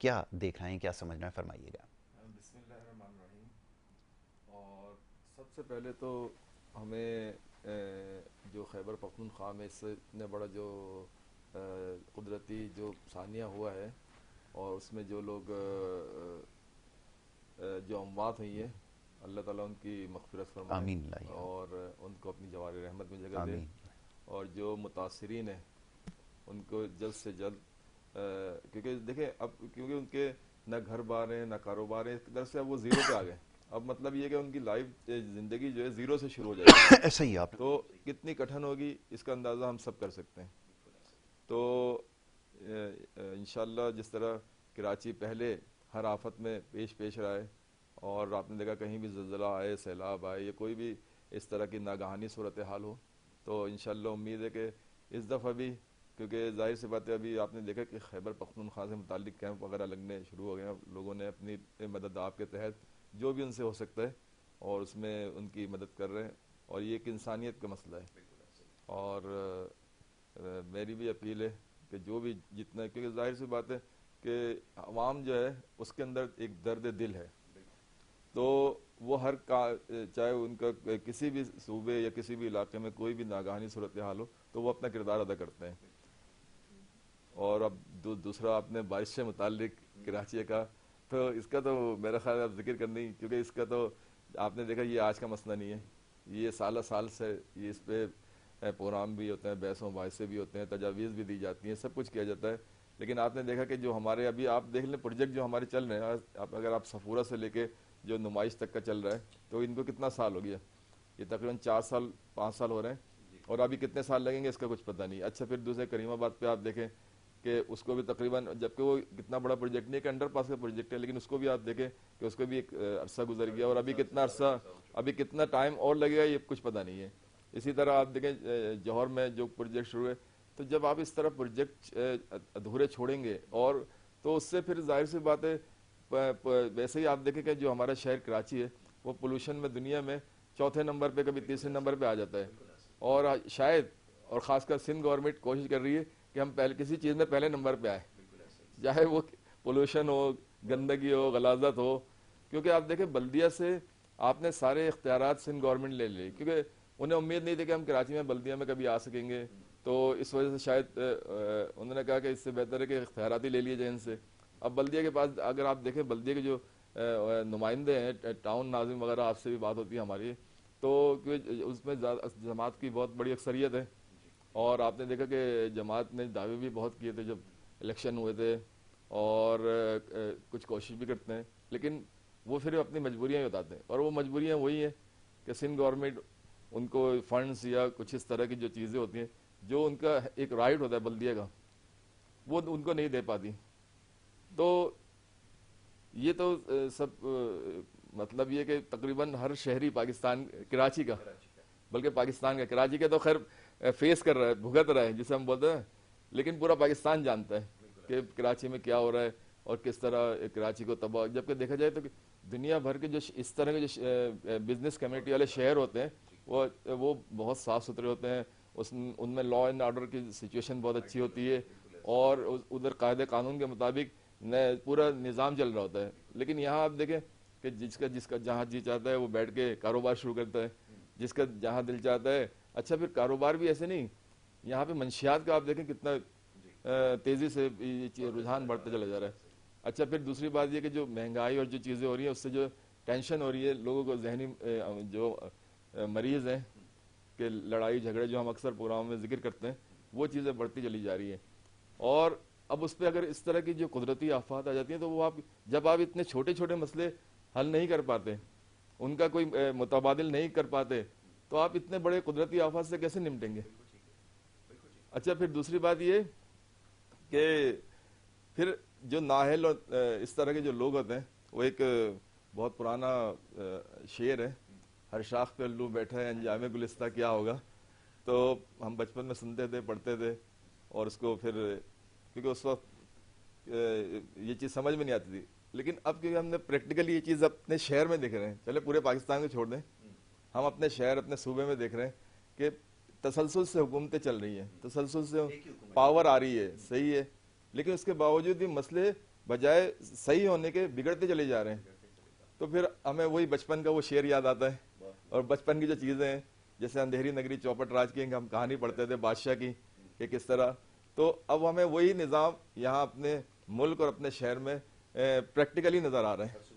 کیا دیکھ رہے ہیں, کیا سمجھ رہے ہیں, فرمائیے گا. بسم اللہ الرحمن الرحیم. اور سب سے پہلے تو ہمیں جو خیبر پختونخوا میں اس سے اتنے بڑا جو قدرتی جو ثانیہ ہوا ہے اور اس میں جو لوگ جو اموات ہوئی ہیں, اللہ تعالیٰ ان کی مغفرت فرمائے آمین اللہ, اور ان کو اپنی جوار رحمت میں جگہ دے, آمین. اور جو متاثرین ہیں ان کو جلد سے جلد کیونکہ دیکھیں اب کیونکہ ان کے نہ گھر بار ہیں نہ کاروبار ہیں, ایک طرح سے اب وہ زیرو پہ آ گئے. اب مطلب یہ کہ ان کی لائف زندگی جو ہے زیرو سے شروع ہو جائے گی. ایسا ہی آپ تو کتنی کٹھن ہوگی اس کا اندازہ ہم سب کر سکتے ہیں. تو انشاءاللہ جس طرح کراچی پہلے ہر آفت میں پیش رہے, اور آپ نے دیکھا کہیں بھی زلزلہ آئے, سیلاب آئے, یا کوئی بھی اس طرح کی ناگہانی صورتحال ہو, تو انشاءاللہ امید ہے کہ اس دفعہ بھی, کیونکہ ظاہر سی بات ہے ابھی آپ نے دیکھا کہ خیبر پختونخوا سے متعلق کیمپ وغیرہ لگنے شروع ہو گئے ہیں. لوگوں نے اپنی مدد آپ کے تحت جو بھی ان سے ہو سکتا ہے اور اس میں ان کی مدد کر رہے ہیں, اور یہ ایک انسانیت کا مسئلہ ہے. اور میری بھی اپیل ہے کہ جو بھی جتنا, کیونکہ ظاہر سی بات ہے کہ عوام جو ہے اس کے اندر ایک درد دل ہے, تو وہ ہر چاہے ان کا کسی بھی صوبے یا کسی بھی علاقے میں کوئی بھی ناگہانی صورتحال ہو تو وہ اپنا کردار ادا کرتے ہیں. اور اب دوسرا آپ نے بارش سے متعلق کراچی کا, تو اس کا تو میرا خیال ہے اب ذکر کرنی, کیونکہ اس کا تو آپ نے دیکھا یہ آج کا مسئلہ نہیں ہے, یہ سالہ سال سے یہ اس پہ پروگرام بھی ہوتے ہیں, بحث و مباحثے بھی ہوتے ہیں, تجاویز بھی دی جاتی ہیں, سب کچھ کیا جاتا ہے. لیکن آپ نے دیکھا کہ جو ہمارے ابھی آپ دیکھ لیں پروجیکٹ جو ہمارے چل رہے ہیں, اگر آپ صفورہ سے لے کے جو نمائش تک کا چل رہا ہے, تو ان کو کتنا سال ہو گیا, یہ تقریباً 4 سال 5 سال ہو رہے ہیں, اور ابھی کتنے سال لگیں گے اس کا کچھ پتہ نہیں. اچھا پھر دوسرے کریم آباد پہ آپ دیکھیں کہ اس کو بھی تقریباً, جبکہ وہ کتنا بڑا پروجیکٹ نہیں, ایک انڈر پاس کا پروجیکٹ ہے, لیکن اس کو بھی آپ دیکھیں کہ اس کو بھی ایک عرصہ گزر گیا, اور ابھی کتنا عرصہ, ابھی کتنا ٹائم اور لگے گا یہ کچھ پتہ نہیں ہے. اسی طرح آپ دیکھیں جوہر میں جو پروجیکٹ شروع ہے, تو جب آپ اس طرح پروجیکٹ ادھورے چھوڑیں گے, اور تو اس سے پھر ظاہر سی بات ہے ویسے ہی آپ دیکھیں کہ جو ہمارا شہر کراچی ہے وہ پولوشن میں دنیا میں 4تھے نمبر پہ, کبھی 3رے نمبر پہ آ جاتا ہے. اور شاید, اور خاص کر سندھ گورنمنٹ کوشش کر رہی ہے کہ ہم پہلے کسی چیز میں پہلے نمبر پہ آئے, چاہے وہ پولوشن ہو, گندگی ہو, غلاظت ہو. کیونکہ آپ دیکھیں بلدیہ سے آپ نے سارے اختیارات سندھ گورنمنٹ لے لی, کیونکہ انہیں امید نہیں تھی کہ ہم کراچی میں بلدیہ میں کبھی آ سکیں گے, تو اس وجہ سے شاید انہوں نے کہا کہ اس سے بہتر ہے کہ اختیارات ہی لے لیے جائیں ان سے. اب بلدیہ کے پاس اگر آپ دیکھیں بلدیہ کے جو نمائندے ہیں, ٹاؤن ناظم وغیرہ, آپ سے بھی بات ہوتی ہے ہماری, تو اس میں جماعت کی بہت بڑی اکثریت ہے. اور آپ نے دیکھا کہ جماعت نے دعوے بھی بہت کیے تھے جب الیکشن ہوئے تھے, اور کچھ کوشش بھی کرتے ہیں, لیکن وہ پھر اپنی مجبوریاں ہی بتاتے ہیں, اور وہ مجبوریاں وہی ہیں کہ سندھ گورنمنٹ ان کو فنڈز یا کچھ اس طرح کی جو چیزیں ہوتی ہیں, جو ان کا ایک رائٹ ہوتا ہے بلدیہ کا, وہ ان کو نہیں دے پاتی. تو یہ تو سب مطلب یہ کہ تقریباً ہر شہری پاکستان, کراچی کا بلکہ پاکستان کا, کراچی کا تو خیر فیس کر رہا ہے, بھگت رہا ہے جسے ہم بولتے ہیں, لیکن پورا پاکستان جانتا ہے کہ کراچی میں کیا ہو رہا ہے اور کس طرح کراچی کو تباہ. جبکہ دیکھا جائے تو دنیا بھر کے جو اس طرح کے جو بزنس کمیونٹی والے شہر ہوتے ہیں وہ بہت صاف ستھرے ہوتے ہیں, ان میں لا اینڈ آرڈر کی سچویشن بہت اچھی ہوتی ہے, اور ادھر قاعدے قانون کے مطابق پورا نظام چل رہا ہوتا ہے. لیکن یہاں آپ دیکھیں کہ جس کا جہاں جی چاہتا ہے وہ بیٹھ کے کاروبار شروع کرتا ہے, جس کا جہاں دل چاہتا ہے. اچھا پھر کاروبار بھی ایسے نہیں, یہاں پہ منشیات کا آپ دیکھیں کتنا تیزی سے رجحان بڑھتا چلا جا رہا ہے. اچھا پھر دوسری بات یہ کہ جو مہنگائی اور جو چیزیں ہو رہی ہیں اس سے جو ٹینشن ہو رہی ہے لوگوں کو, ذہنی جو مریض ہیں کہ لڑائی جھگڑے جو ہم اکثر پروگراموں میں ذکر کرتے ہیں, وہ چیزیں بڑھتی چلی جا رہی ہیں. اور اب اس پہ اگر اس طرح کی جو قدرتی آفات آ جاتی ہیں, تو وہ جب آپ اتنے چھوٹے چھوٹے مسئلے حل نہیں کر پاتے, ان کا کوئی متبادل نہیں کر پاتے, تو آپ اتنے بڑے قدرتی آفات سے کیسے نمٹیں گے. اچھا پھر دوسری بات یہ کہ پھر جو نااہل اور اس طرح کے جو لوگ ہوتے ہیں, وہ ایک بہت پرانا شعر ہے, ہر شاخ پہ الو بیٹھا ہے انجام گلستہ کیا ہوگا. تو ہم بچپن میں سنتے تھے, پڑھتے تھے, اور اس کو پھر کیونکہ اس وقت یہ چیز سمجھ میں نہیں آتی تھی, لیکن اب کیونکہ ہم نے پریکٹیکلی یہ چیز اپنے شہر میں دیکھ رہے ہیں, چلے پورے پاکستان کو چھوڑ دیں, ہم اپنے شہر اپنے صوبے میں دیکھ رہے ہیں کہ تسلسل سے حکومتیں چل رہی ہیں, تسلسل سے پاور آ رہی ہے, صحیح ہے, لیکن اس کے باوجود بھی مسئلے بجائے صحیح ہونے کے بگڑتے چلے جا رہے ہیں. تو پھر ہمیں وہی بچپن کا وہ شعر یاد آتا ہے, اور بچپن کی جو چیزیں ہیں جیسے اندھیری نگری چوپٹ راج کی ہم کہانی پڑھتے تھے بادشاہ کی کہ کس طرح, تو اب ہمیں وہی نظام یہاں اپنے ملک اور اپنے شہر میں پریکٹیکلی نظر آ رہے ہیں.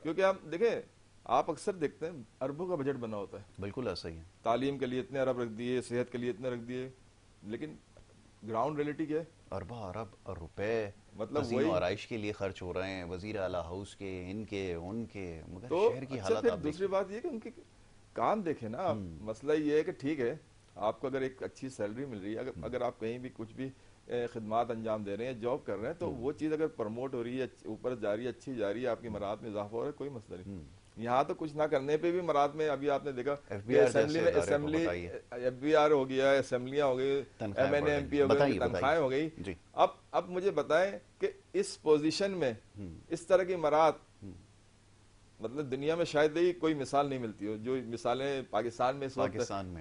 کیونکہ آپ دیکھیں, آپ اکثر دیکھتے ہیں اربوں کا بجٹ بنا ہوتا ہے, بالکل ایسا ہی ہے. تعلیم کے لیے اتنے ارب رکھ دیے, صحت کے لیے اتنے رکھ دیے, لیکن گراؤنڈ ریئلٹی کیا ہے؟ اربا ارب روپے مطلب تزئین و وہی. آرائش کے لیے خرچ ہو رہے ہیں, وزیر اعلیٰ ہاؤس کے, ان کے ان کے, مگر تو شہر کی اچھا حالت پھر آپ دوسری بات یہ کہ ان کے کام دیکھیں نا آپ. مسئلہ یہ ہے کہ ٹھیک ہے آپ کو اگر ایک اچھی سیلری مل رہی ہے, اگر آپ کہیں بھی کچھ بھی خدمات انجام دے رہے ہیں, جاب کر رہے ہیں, تو وہ چیز اگر پروموٹ ہو رہی ہے, اوپر جا رہی ہے, اچھی جا رہی ہے, آپ کی مراعات میں اضافہ ہو رہا ہے, کوئی مسئلہ نہیں. یہاں تو کچھ نہ کرنے پہ بھی مراعات میں, ابھی آپ نے دیکھا کہ اسمبلی میں ایف بی آر ہو گیا, اسمبلیاں ہو گئی, M N A M P ہو گئے, ان کی تنخواہیں ہو گئی. اب مجھے بتائیں کہ اس پوزیشن میں اس طرح کی مراعات مطلب دنیا میں شاید ہی کوئی مثال نہیں ملتی ہو. جو مثالیں پاکستان میں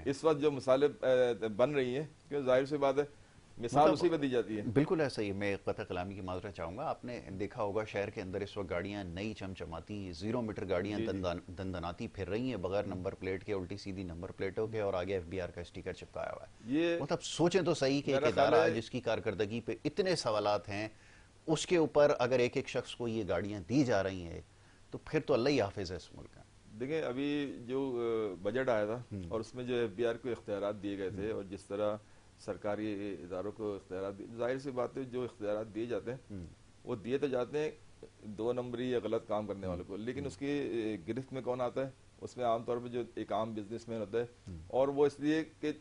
اس وقت جو مثالیں بن رہی ہیں, کیوں ظاہر سی بات ہے مثال اسی پہ دی جاتی ہے. بالکل ایسا ہی. میں قطع کلامی کی معذرت چاہوں گا. آپ نے دیکھا ہوگا شہر کے اندر اس وقت گاڑیاں نئی چمچماتی 0 میٹر گاڑیاں دندناتی پھر رہی ہیں بغیر نمبر پلیٹ کے, الٹی سیدھی نمبر پلیٹوں کے, اور آگے ایف بی آر کا اسٹیکر چپکایا ہوا ہے. یہ مطلب سوچیں تو صحیح کہ ایک ادارہ جس کی کارکردگی پہ اتنے سوالات ہیں, اس کے اوپر اگر ایک ایک شخص کو یہ گاڑیاں دی جا رہی ہیں, تو پھر تو اللہ ہی حافظ ہے اس ملک کا. دیکھیں ابھی جو بجٹ آیا تھا اور اس میں جو ایف بی آر کو اختیارات دیے گئے تھے, اور جس طرح سرکاری اداروں کو اختیارات دی, ظاہر سی بات ہے جو اختیارات دیے جاتے ہیں وہ دیے تو جاتے ہیں 2 نمبری یا غلط کام کرنے والوں کو, لیکن اس کی گرفت میں کون آتا ہے؟ اس میں عام طور پہ جو ایک عام بزنس مین ہوتا ہے, اور وہ اس لیے کہ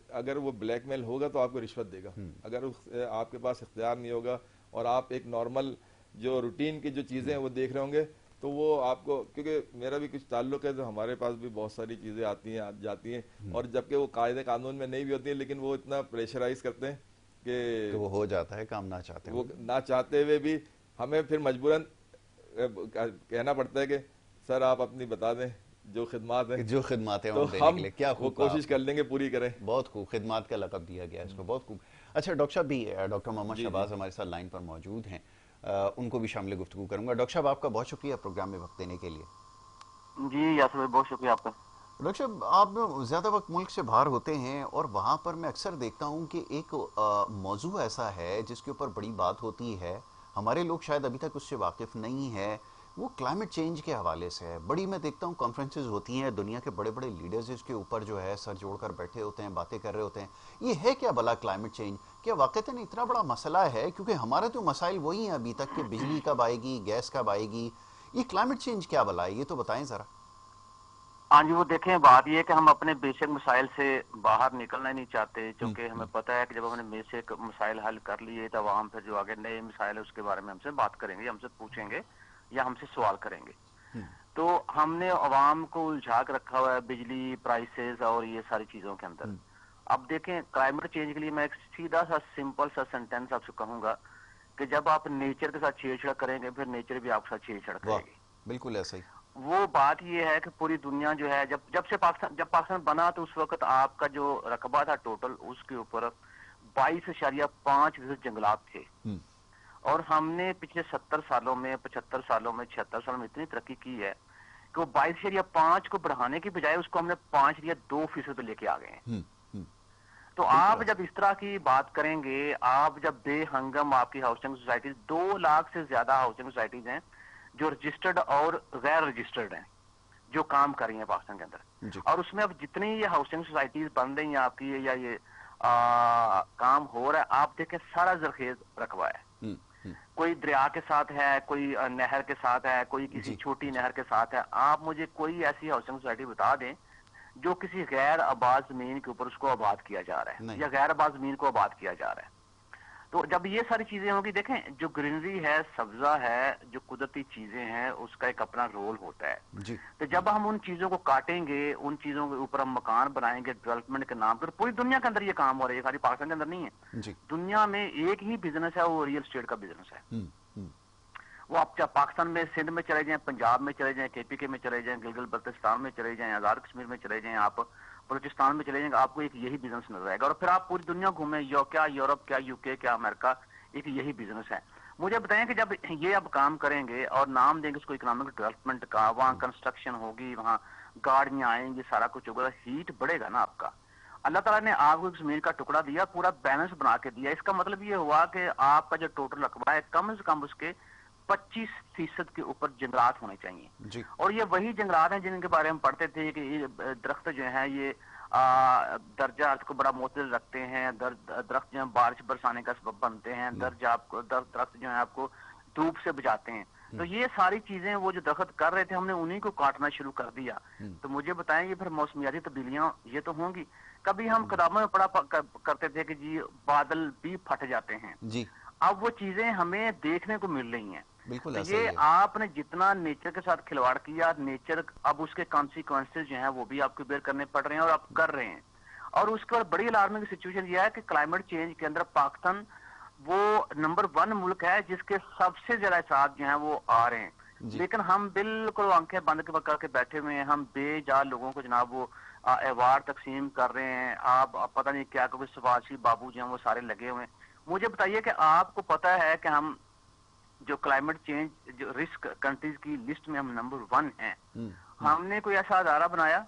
اگر وہ بلیک میل ہوگا تو آپ کو رشوت دے گا. اگر آپ کے پاس اختیار نہیں ہوگا اور آپ ایک نارمل جو روٹین کی جو چیزیں ہیں وہ دیکھ رہے ہوں گے, تو وہ آپ کو, کیونکہ میرا بھی کچھ تعلق ہے تو ہمارے پاس بھی بہت ساری چیزیں آتی ہیں جاتی ہیں, اور جبکہ وہ قاعدے قانون میں نہیں بھی ہوتی ہیں, لیکن وہ اتنا پریشرائز کرتے ہیں کہ وہ ہو جاتا ہے کام نہ چاہتے وہ نہ چاہتے ہوئے بھی ہمیں پھر مجبوراً کہنا پڑتا ہے کہ سر آپ اپنی بتا دیں جو خدمات ہیں, جو خدمات ہیں تو دینے کے لیے. کیا وہ خوب کوشش کر لیں گے پوری کریں. بہت خوب, خدمات کا لقب دیا گیا اس کو, بہت خوب. اچھا ڈاکٹر صاحب بھی, ڈاکٹر محمد شہباز ہمارے ساتھ لائن پر موجود ہیں, ان کو بھی شامل گفتگو کروں گا. ڈاکٹر صاحب آپ کا بہت شکریہ پروگرام میں وقت دینے کے لیے. جی یاسر بھائی بہت شکریہ آپ کا. ڈاکٹر صاحب آپ زیادہ وقت ملک سے باہر ہوتے ہیں, اور وہاں پر میں اکثر دیکھتا ہوں کہ ایک موضوع ایسا ہے جس کے اوپر بڑی بات ہوتی ہے, ہمارے لوگ شاید ابھی تک اس سے واقف نہیں ہے, وہ کلائمیٹ چینج کے حوالے سے ہے. بڑی میں دیکھتا ہوں کانفرنسز ہوتی ہیں, دنیا کے بڑے بڑے لیڈرز اس کے اوپر جو ہے سر جوڑ کر بیٹھے ہوتے ہیں, باتیں کر رہے ہوتے ہیں. یہ ہے کیا بھلا کلائمیٹ چینج؟ کیا واقعتاً اتنا بڑا مسئلہ ہے؟ کیونکہ ہمارے تو مسائل وہی ہیں ابھی تک کہ بجلی کب آئے گی, گیس کب آئے گی. یہ کلائمیٹ چینج کیا بھلا ہے, یہ تو بتائیں ذرا. ہاں جی, وہ دیکھیں بات یہ ہے کہ ہم اپنے بیسک مسائل سے باہر نکلنا نہیں چاہتے, چونکہ ہمیں پتہ ہے کہ جب ہم نے بیسک مسائل حل کر لیے تو عوام پھر جو آگے نئے مسائل ہے اس کے بارے میں ہم سے بات کریں گے, ہم سے پوچھیں گے یا ہم سے سوال کریں گے. تو ہم نے عوام کو الجھا کے رکھا ہوا ہے بجلی پرائسز اور یہ ساری چیزوں کے اندر. اب دیکھیں کلائمیٹ چینج کے لیے میں ایک سیدھا سا سمپل سا سینٹینس آپ سے کہوں گا کہ جب آپ نیچر کے ساتھ چھیڑ چھاڑ کریں گے, پھر نیچر بھی آپ کے ساتھ چھیڑ چھاڑ کرے گی. بالکل ایسا ہی. وہ بات یہ ہے کہ پوری دنیا جو ہے جب پاکستان بنا تو اس وقت آپ کا جو رقبہ تھا ٹوٹل, اس کے اوپر 22.5% جنگلات تھے, اور ہم نے پچھلے 70 سالوں میں 75 سالوں میں 76 سالوں میں اتنی ترقی کی ہے کہ وہ 22.5 کو بڑھانے کی بجائے اس کو ہم نے 5.2% پہ لے کے آ گئے ہیں. تو آپ جب اس طرح کی بات کریں گے, آپ جب بے ہنگم آپ کی ہاؤسنگ سوسائٹیز 2 لاکھ سے زیادہ ہاؤسنگ سوسائٹیز ہیں جو رجسٹرڈ اور غیر رجسٹرڈ ہیں جو کام کر رہی ہیں پاکستان کے اندر, اور اس میں اب جتنی یہ ہاؤسنگ سوسائٹیز بن رہی ہیں آپ کی یا یہ کام ہو رہا ہے, آپ دیکھیں سارا زرخیز رقبہ ہے. کوئی دریا کے ساتھ ہے, کوئی نہر کے ساتھ ہے, کوئی کسی چھوٹی نہر کے ساتھ ہے. آپ مجھے کوئی ایسی ہاؤسنگ سوسائٹی بتا دیں جو کسی غیر آباد زمین کے اوپر اس کو آباد کیا جا رہا ہے یا غیر آباد زمین کو آباد کیا جا رہا ہے. تو جب یہ ساری چیزیں ہوں گی, دیکھیں جو گرینری ہے, سبزہ ہے, جو قدرتی چیزیں ہیں, اس کا ایک اپنا رول ہوتا ہے. تو جب ہم ان چیزوں کو کاٹیں گے, ان چیزوں کے اوپر ہم مکان بنائیں گے ڈیولپمنٹ کے نام پر, پوری دنیا کے اندر یہ کام ہو رہا ہے, خالی پاکستان کے اندر نہیں ہے. دنیا میں ایک ہی بزنس ہے, وہ ریئل اسٹیٹ کا بزنس ہے. وہ آپ چاہے پاکستان میں سندھ میں چلے جائیں, پنجاب میں چلے جائیں, کے پی کے میں چلے جائیں, گلگت بلتستان میں چلے جائیں, آزاد کشمیر میں چلے جائیں, آپ بلوچستان میں چلے جائیں گے, آپ کو ایک یہی بزنس نظر آئے گا. اور پھر آپ پوری دنیا گھومیں, کیا یورپ, کیا UK, کیا امریکہ, ایک یہی بزنس ہے. مجھے بتائیں کہ جب یہ اب کام کریں گے اور نام دیں گے اس کو اکنامک ڈیولپمنٹ کا, وہاں کنسٹرکشن ہوگی, وہاں گاڑیاں آئیں گی, سارا کچھ ہوگا, ہیٹ بڑھے گا نا آپ کا. اللہ تعالیٰ نے آپ کو زمین کا ٹکڑا دیا, پورا بیلنس بنا کے دیا. اس کا مطلب یہ ہوا کہ آپ کا جو ٹوٹل رقبہ ہے کم از کم اس کے 25% کے اوپر جنگلات ہونے چاہیے. جی. اور یہ وہی جنگلات ہیں جن کے بارے میں پڑھتے تھے کہ یہ درخت جو ہیں یہ درجہ ارتھ کو بڑا معتدل رکھتے ہیں, درخت جو ہیں بارش برسانے کا سبب بنتے ہیں, درخت جو ہیں آپ کو دھوپ سے بچاتے ہیں. تو یہ ساری چیزیں وہ جو درخت کر رہے تھے ہم نے انہی کو کاٹنا شروع کر دیا. تو مجھے بتائیں یہ پھر موسمیاتی تبدیلیاں یہ تو ہوں گی. کبھی ہم کتابوں میں پڑھا کرتے تھے کہ جی بادل بھی پھٹ جاتے ہیں. جی. اب وہ چیزیں ہمیں دیکھنے کو مل رہی ہیں. بالکل تو ایسا یہ ہی ہے. آپ نے جتنا نیچر کے ساتھ کھلواڑ کیا, نیچر اب اس کے کانسیکوینسز جو ہیں وہ بھی آپ کو بیئر کرنے پڑ رہے ہیں اور آپ کر رہے ہیں. اور اس کے بعد بڑی الارمنگ سچویشن یہ ہے کہ کلائمیٹ چینج کے اندر پاکستان وہ نمبر 1 ملک ہے جس کے سب سے زیادہ اثرات جو ہیں وہ آ رہے ہیں. لیکن ہم بالکل آنکھیں بند کر کے بیٹھے ہوئے ہیں. ہم بے جا لوگوں کو جناب وہ ایوارڈ تقسیم کر رہے ہیں. آپ پتہ نہیں کیا کوئی سفارشی بابو جو ہیں وہ سارے لگے ہوئے ہیں. مجھے بتائیے کہ آپ کو پتہ ہے کہ ہم جو کلائمیٹ چینج جو رسک کنٹریز کی لسٹ میں ہم نمبر 1 ہیں. ہم نے کوئی ایسا ادارہ بنایا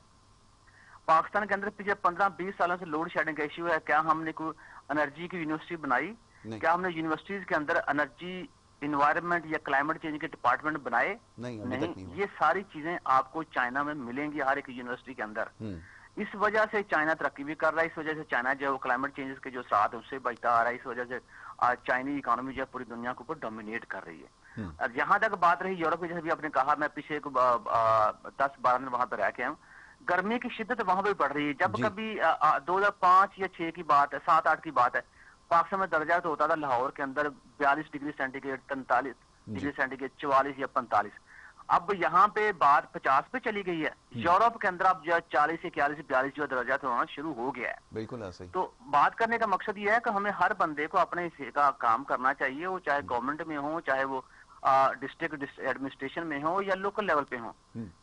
پاکستان کے اندر پچھلے 15-20 سالوں سے لوڈ شیڈنگ کا ایشو ہے. کیا ہم نے کوئی انرجی کی یونیورسٹی بنائی؟ کیا ہم نے یونیورسٹیز کے اندر انرجی انوائرمنٹ یا کلائمیٹ چینج کے ڈپارٹمنٹ بنائے؟ نہیں. یہ ساری چیزیں آپ کو چائنا میں ملیں گی ہر ایک یونیورسٹی کے اندر. اس وجہ سے چائنا ترقی بھی کر رہا ہے. اس وجہ سے چائنا جو ہے کلائمیٹ چینجز کے جو ساتھ اس سے بچتا آ رہا ہے. اس وجہ سے چائنی اکانومی جو ہے پوری دنیا کے اوپر ڈومینیٹ کر رہی ہے. جہاں تک بات رہی یورپ کی, جیسے بھی آپ نے کہا, میں پچھلے 10-12 دن وہاں پہ رہ کے ہوں, گرمی کی شدت وہاں پہ بڑھ رہی ہے. جب کبھی 2005 یا 6 کی بات ہے, 7-8 کی بات ہے, پاکستان میں درجہ تو ہوتا تھا لاہور کے اندر 42 degree centigrade, 43 degree centigrade, 44 یا 45. اب یہاں پہ بات 50 پہ چلی گئی ہے. یورپ کے اندر اب 40 سے 41 42 جو درجات ہونا شروع ہو گیا ہے. بالکل ایسا ہی. تو بات کرنے کا مقصد یہ ہے کہ ہمیں ہر بندے کو اپنے حصے کا کام کرنا چاہیے, وہ چاہے گورنمنٹ میں ہو, چاہے وہ ڈسٹرکٹ ایڈمنسٹریشن میں ہو یا لوکل لیول پہ ہو,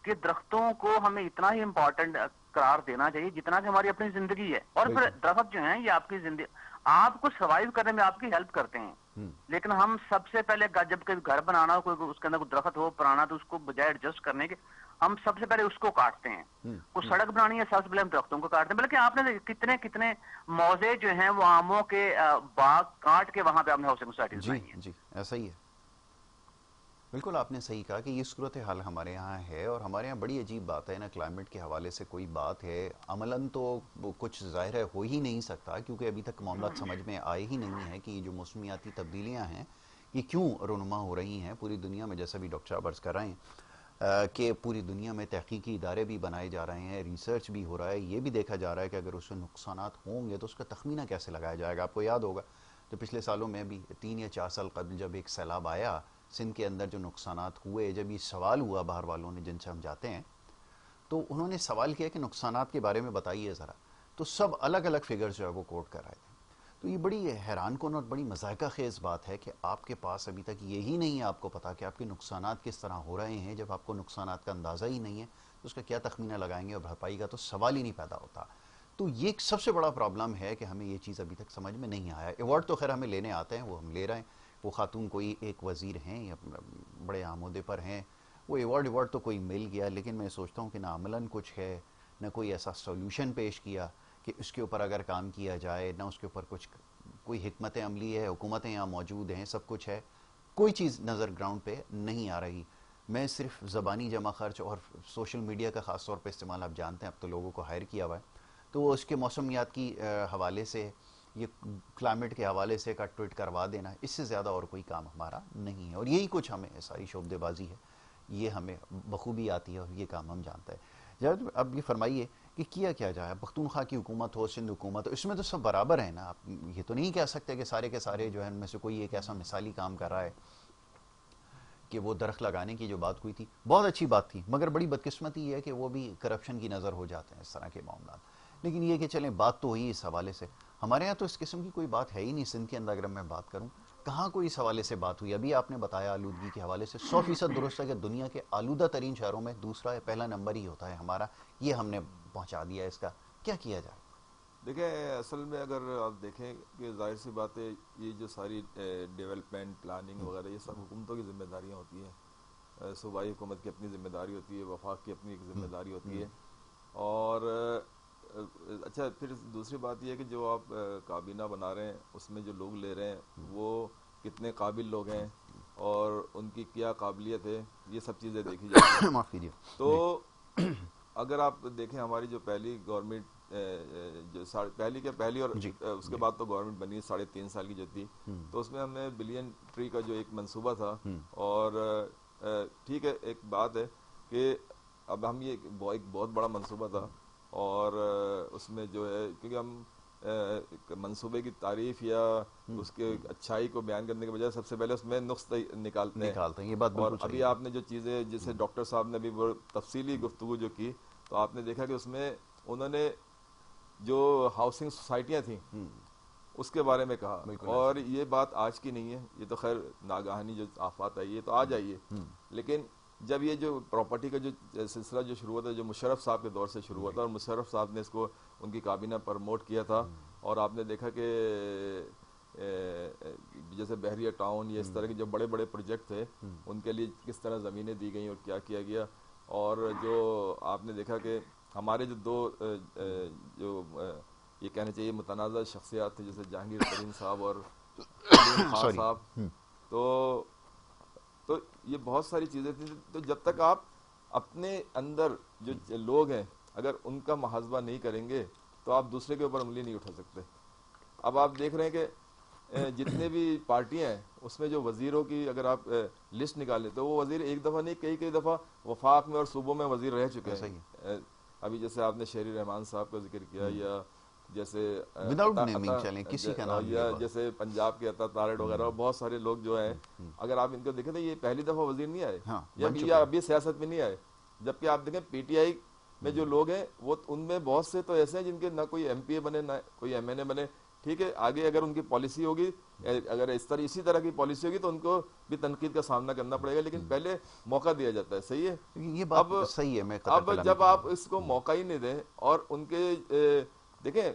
کہ درختوں کو ہمیں اتنا ہی امپورٹنٹ قرار دینا چاہیے جتنا کہ ہماری اپنی زندگی ہے. اور پھر درخت جو ہیں یہ آپ کی زندگی, آپ کو سروائیو کرنے میں آپ کی ہیلپ کرتے ہیں. لیکن ہم سب سے پہلے جب کوئی گھر بنانا ہو, کوئی اس کے اندر کوئی درخت ہو پرانا, تو اس کو بجائے ایڈجسٹ کرنے کے ہم سب سے پہلے اس کو کاٹتے ہیں. کوئی سڑک بنانی ہے, سب سے پہلے ہم درختوں کو کاٹتے ہیں. بلکہ آپ نے کتنے موزے جو ہیں وہ آموں کے باغ کاٹ کے وہاں پہ آپ نے ہاؤسنگ سوسائٹیز بنائی ہیں. جی ایسا ہی ہے. بالکل آپ نے صحیح کہا کہ یہ صورتحال ہمارے یہاں ہے. اور ہمارے یہاں بڑی عجیب بات ہے نا, کلائمیٹ کے حوالے سے کوئی بات ہے عملاً تو کچھ ظاہر ہے ہو ہی نہیں سکتا, کیونکہ ابھی تک معاملات سمجھ میں آئے ہی نہیں ہیں کہ یہ جو موسمیاتی تبدیلیاں ہیں یہ کیوں رونما ہو رہی ہیں پوری دنیا میں. جیسا بھی ڈاکٹر صاحب عرض کر رہے ہیں کہ پوری دنیا میں تحقیقی ادارے بھی بنائے جا رہے ہیں, ریسرچ بھی ہو رہا ہے, یہ بھی دیکھا جا رہا ہے کہ اگر اس سے نقصانات ہوں گے تو اس کا تخمینہ کیسے لگایا جائے گا. آپ کو یاد ہوگا تو پچھلے سالوں میں بھی 3 یا 4 سال قبل جب ایک سیلاب آیا سندھ کے اندر, جو نقصانات ہوئے, جب یہ سوال ہوا باہر والوں نے جن سے ہم جاتے ہیں, تو انہوں نے سوال کیا کہ نقصانات کے بارے میں بتائیے ذرا, تو سب الگ الگ فگرز جو ہے وہ کوٹ کر رہے تھے. تو یہ بڑی حیران کن اور بڑی مضحکہ خیز بات ہے کہ آپ کے پاس ابھی تک یہی نہیں ہے آپ کو پتا کہ آپ کے نقصانات کس طرح ہو رہے ہیں. جب آپ کو نقصانات کا اندازہ ہی نہیں ہے تو اس کا کیا تخمینہ لگائیں گے, اور بھرپائی کا تو سوال ہی نہیں پیدا ہوتا. تو یہ ایک سب سے بڑا پرابلم ہے کہ ہمیں یہ چیز ابھی تک سمجھ میں نہیں آیا. ایوارڈ تو خیر ہمیں لینے آتے ہیں, وہ ہم لے رہے ہیں. وہ خاتون کوئی ایک وزیر ہیں یا بڑے اہم عہدے پر ہیں, وہ ایوارڈ تو کوئی مل گیا, لیکن میں سوچتا ہوں کہ نہ عملاً کچھ ہے, نہ کوئی ایسا سولوشن پیش کیا کہ اس کے اوپر اگر کام کیا جائے, نہ اس کے اوپر کوئی حکمت عملی ہے. حکومتیں یہاں موجود ہیں, سب کچھ ہے, کوئی چیز نظر گراؤنڈ پہ نہیں آ رہی. میں صرف زبانی جمع خرچ اور سوشل میڈیا کا خاص طور پہ استعمال آپ جانتے ہیں, اب تو لوگوں کو ہائر کیا ہوا ہے, تو اس کے موسمیات کی حوالے سے, یہ کلائمیٹ کے حوالے سے کا ٹویٹ کروا دینا, اس سے زیادہ اور کوئی کام ہمارا نہیں ہے. اور یہی کچھ ہمیں ساری شعبدے بازی ہے, یہ ہمیں بخوبی آتی ہے اور یہ کام ہم جانتے ہیں. جب اب یہ فرمائیے کہ کیا جائے, پختونخوا کی حکومت ہو, سندھ حکومت ہو, اس میں تو سب برابر ہیں نا. آپ یہ تو نہیں کہہ سکتے کہ سارے کے سارے جو ہیں ان میں سے کوئی ایک ایسا مثالی کام کر رہا ہے کہ وہ درخت لگانے کی جو بات ہوئی تھی بہت اچھی بات تھی, مگر بڑی بدقسمتی یہ ہے کہ وہ بھی کرپشن کی نظر ہو جاتے ہیں اس طرح کے معاملات. لیکن یہ کہ چلیں بات تو ہوئی اس حوالے سے, ہمارے یہاں تو اس قسم کی کوئی بات ہے ہی نہیں. سندھ کے اندر اگر میں بات کروں, کہاں کوئی اس حوالے سے بات ہوئی. ابھی آپ نے بتایا آلودگی کے حوالے سے 100% درست ہے کہ دنیا کے آلودہ ترین شہروں میں دوسرا یا پہلا نمبر ہی ہوتا ہے ہمارا, یہ ہم نے پہنچا دیا. اس کا کیا کیا جائے؟ دیکھیں اصل میں اگر آپ دیکھیں کہ ظاہر سی بات ہے یہ جو ساری ڈیولپمنٹ پلاننگ وغیرہ یہ سب حکومتوں کی ذمہ داریاں ہوتی ہیں. صوبائی حکومت کی اپنی ذمہ داری ہوتی ہے, وفاق کی اپنی ایک ذمہ داری ہوتی ہے. اور اچھا پھر دوسری بات یہ ہے کہ جو آپ کابینہ بنا رہے ہیں اس میں جو لوگ لے رہے ہیں وہ کتنے قابل لوگ ہیں اور ان کی کیا قابلیت ہے, یہ سب چیزیں دیکھی جاتی ہیں. معاف کیجیے. تو اگر آپ دیکھیں ہماری جو پہلی گورنمنٹ جو پہلی اور اس کے بعد تو گورنمنٹ بنی 3.5 سال کی جو تھی, تو اس میں ہم نے بلین ٹری کا جو ایک منصوبہ تھا, اور ٹھیک ہے ایک بات ہے کہ اب ہم یہ ایک بہت بڑا منصوبہ تھا, اور اس میں جو ہے کیونکہ ہم منصوبے کی تعریف یا اس کے اچھائی کو بیان کرنے کے بجائے سب سے پہلے اس میں نقص نکالتے ہیں. یہ بات اور بالکل ابھی آپ نے جو چیزیں جیسے ڈاکٹر صاحب نے ابھی وہ تفصیلی گفتگو جو کی, تو آپ نے دیکھا کہ اس میں انہوں نے جو ہاؤسنگ سوسائٹیاں تھیں اس کے بارے میں کہا. اور یہ بات آج کی نہیں ہے, یہ تو خیر ناگہانی جو آفات آئی ہے تو آ جائیے, لیکن جب یہ جو پراپرٹی کا جو سلسلہ جو شروع ہوا تھا جو مشرف صاحب کے دور سے شروع ہوا تھا, اور مشرف صاحب نے اس کو ان کی کابینہ پرموٹ کیا تھا, اور آپ نے دیکھا کہ جیسے بحریہ ٹاؤن یا اس طرح کے جو بڑے بڑے پروجیکٹ تھے ان کے لیے کس طرح زمینیں دی گئیں اور کیا کیا گیا. اور جو آپ نے دیکھا کہ ہمارے جو دو جو یہ کہنا چاہیے متنازع شخصیات تھے جیسے جہانگیر ترین صاحب اور سلیم خان صاحب, تو یہ بہت ساری چیزیں تھیں. تو جب تک آپ اپنے اندر جو لوگ ہیں اگر ان کا محاسبہ نہیں کریں گے تو آپ دوسرے کے اوپر انگلی نہیں اٹھا سکتے. اب آپ دیکھ رہے ہیں کہ جتنے بھی پارٹیاں ہیں اس میں جو وزیروں کی اگر آپ لسٹ نکالیں تو وہ وزیر ایک دفعہ نہیں کئی دفعہ وفاق میں اور صوبوں میں وزیر رہ چکے ہیں. ابھی جیسے آپ نے شہری رحمان صاحب کا ذکر کیا, یا جیسے یا جیسے پنجاب کے عطا تارڑ وغیرہ, بہت سارے لوگ جو ہیں اگر آپ ان کو دیکھیں تو یہ پہلی دفعہ وزیر نہیں آئے یا ابھی سیاست میں نہیں آئے. جبکہ آپ دیکھیں پی ٹی آئی میں جو لوگ ہیں وہ ان میں بہت سے تو ایسے ہیں جن کے نہ کوئی ایم پی اے بنے نہ کوئی ایم این اے بنے. ٹھیک ہے, آگے اگر ان کی پالیسی ہوگی, اگر اسی طرح کی پالیسی ہوگی تو ان کو بھی تنقید کا سامنا کرنا پڑے گا, لیکن پہلے موقع دیا جاتا ہے. صحیح ہے, یہ بات صحیح ہے. اب جب آپ اس کو موقع ہی نہیں دیں اور ان کے دیکھیں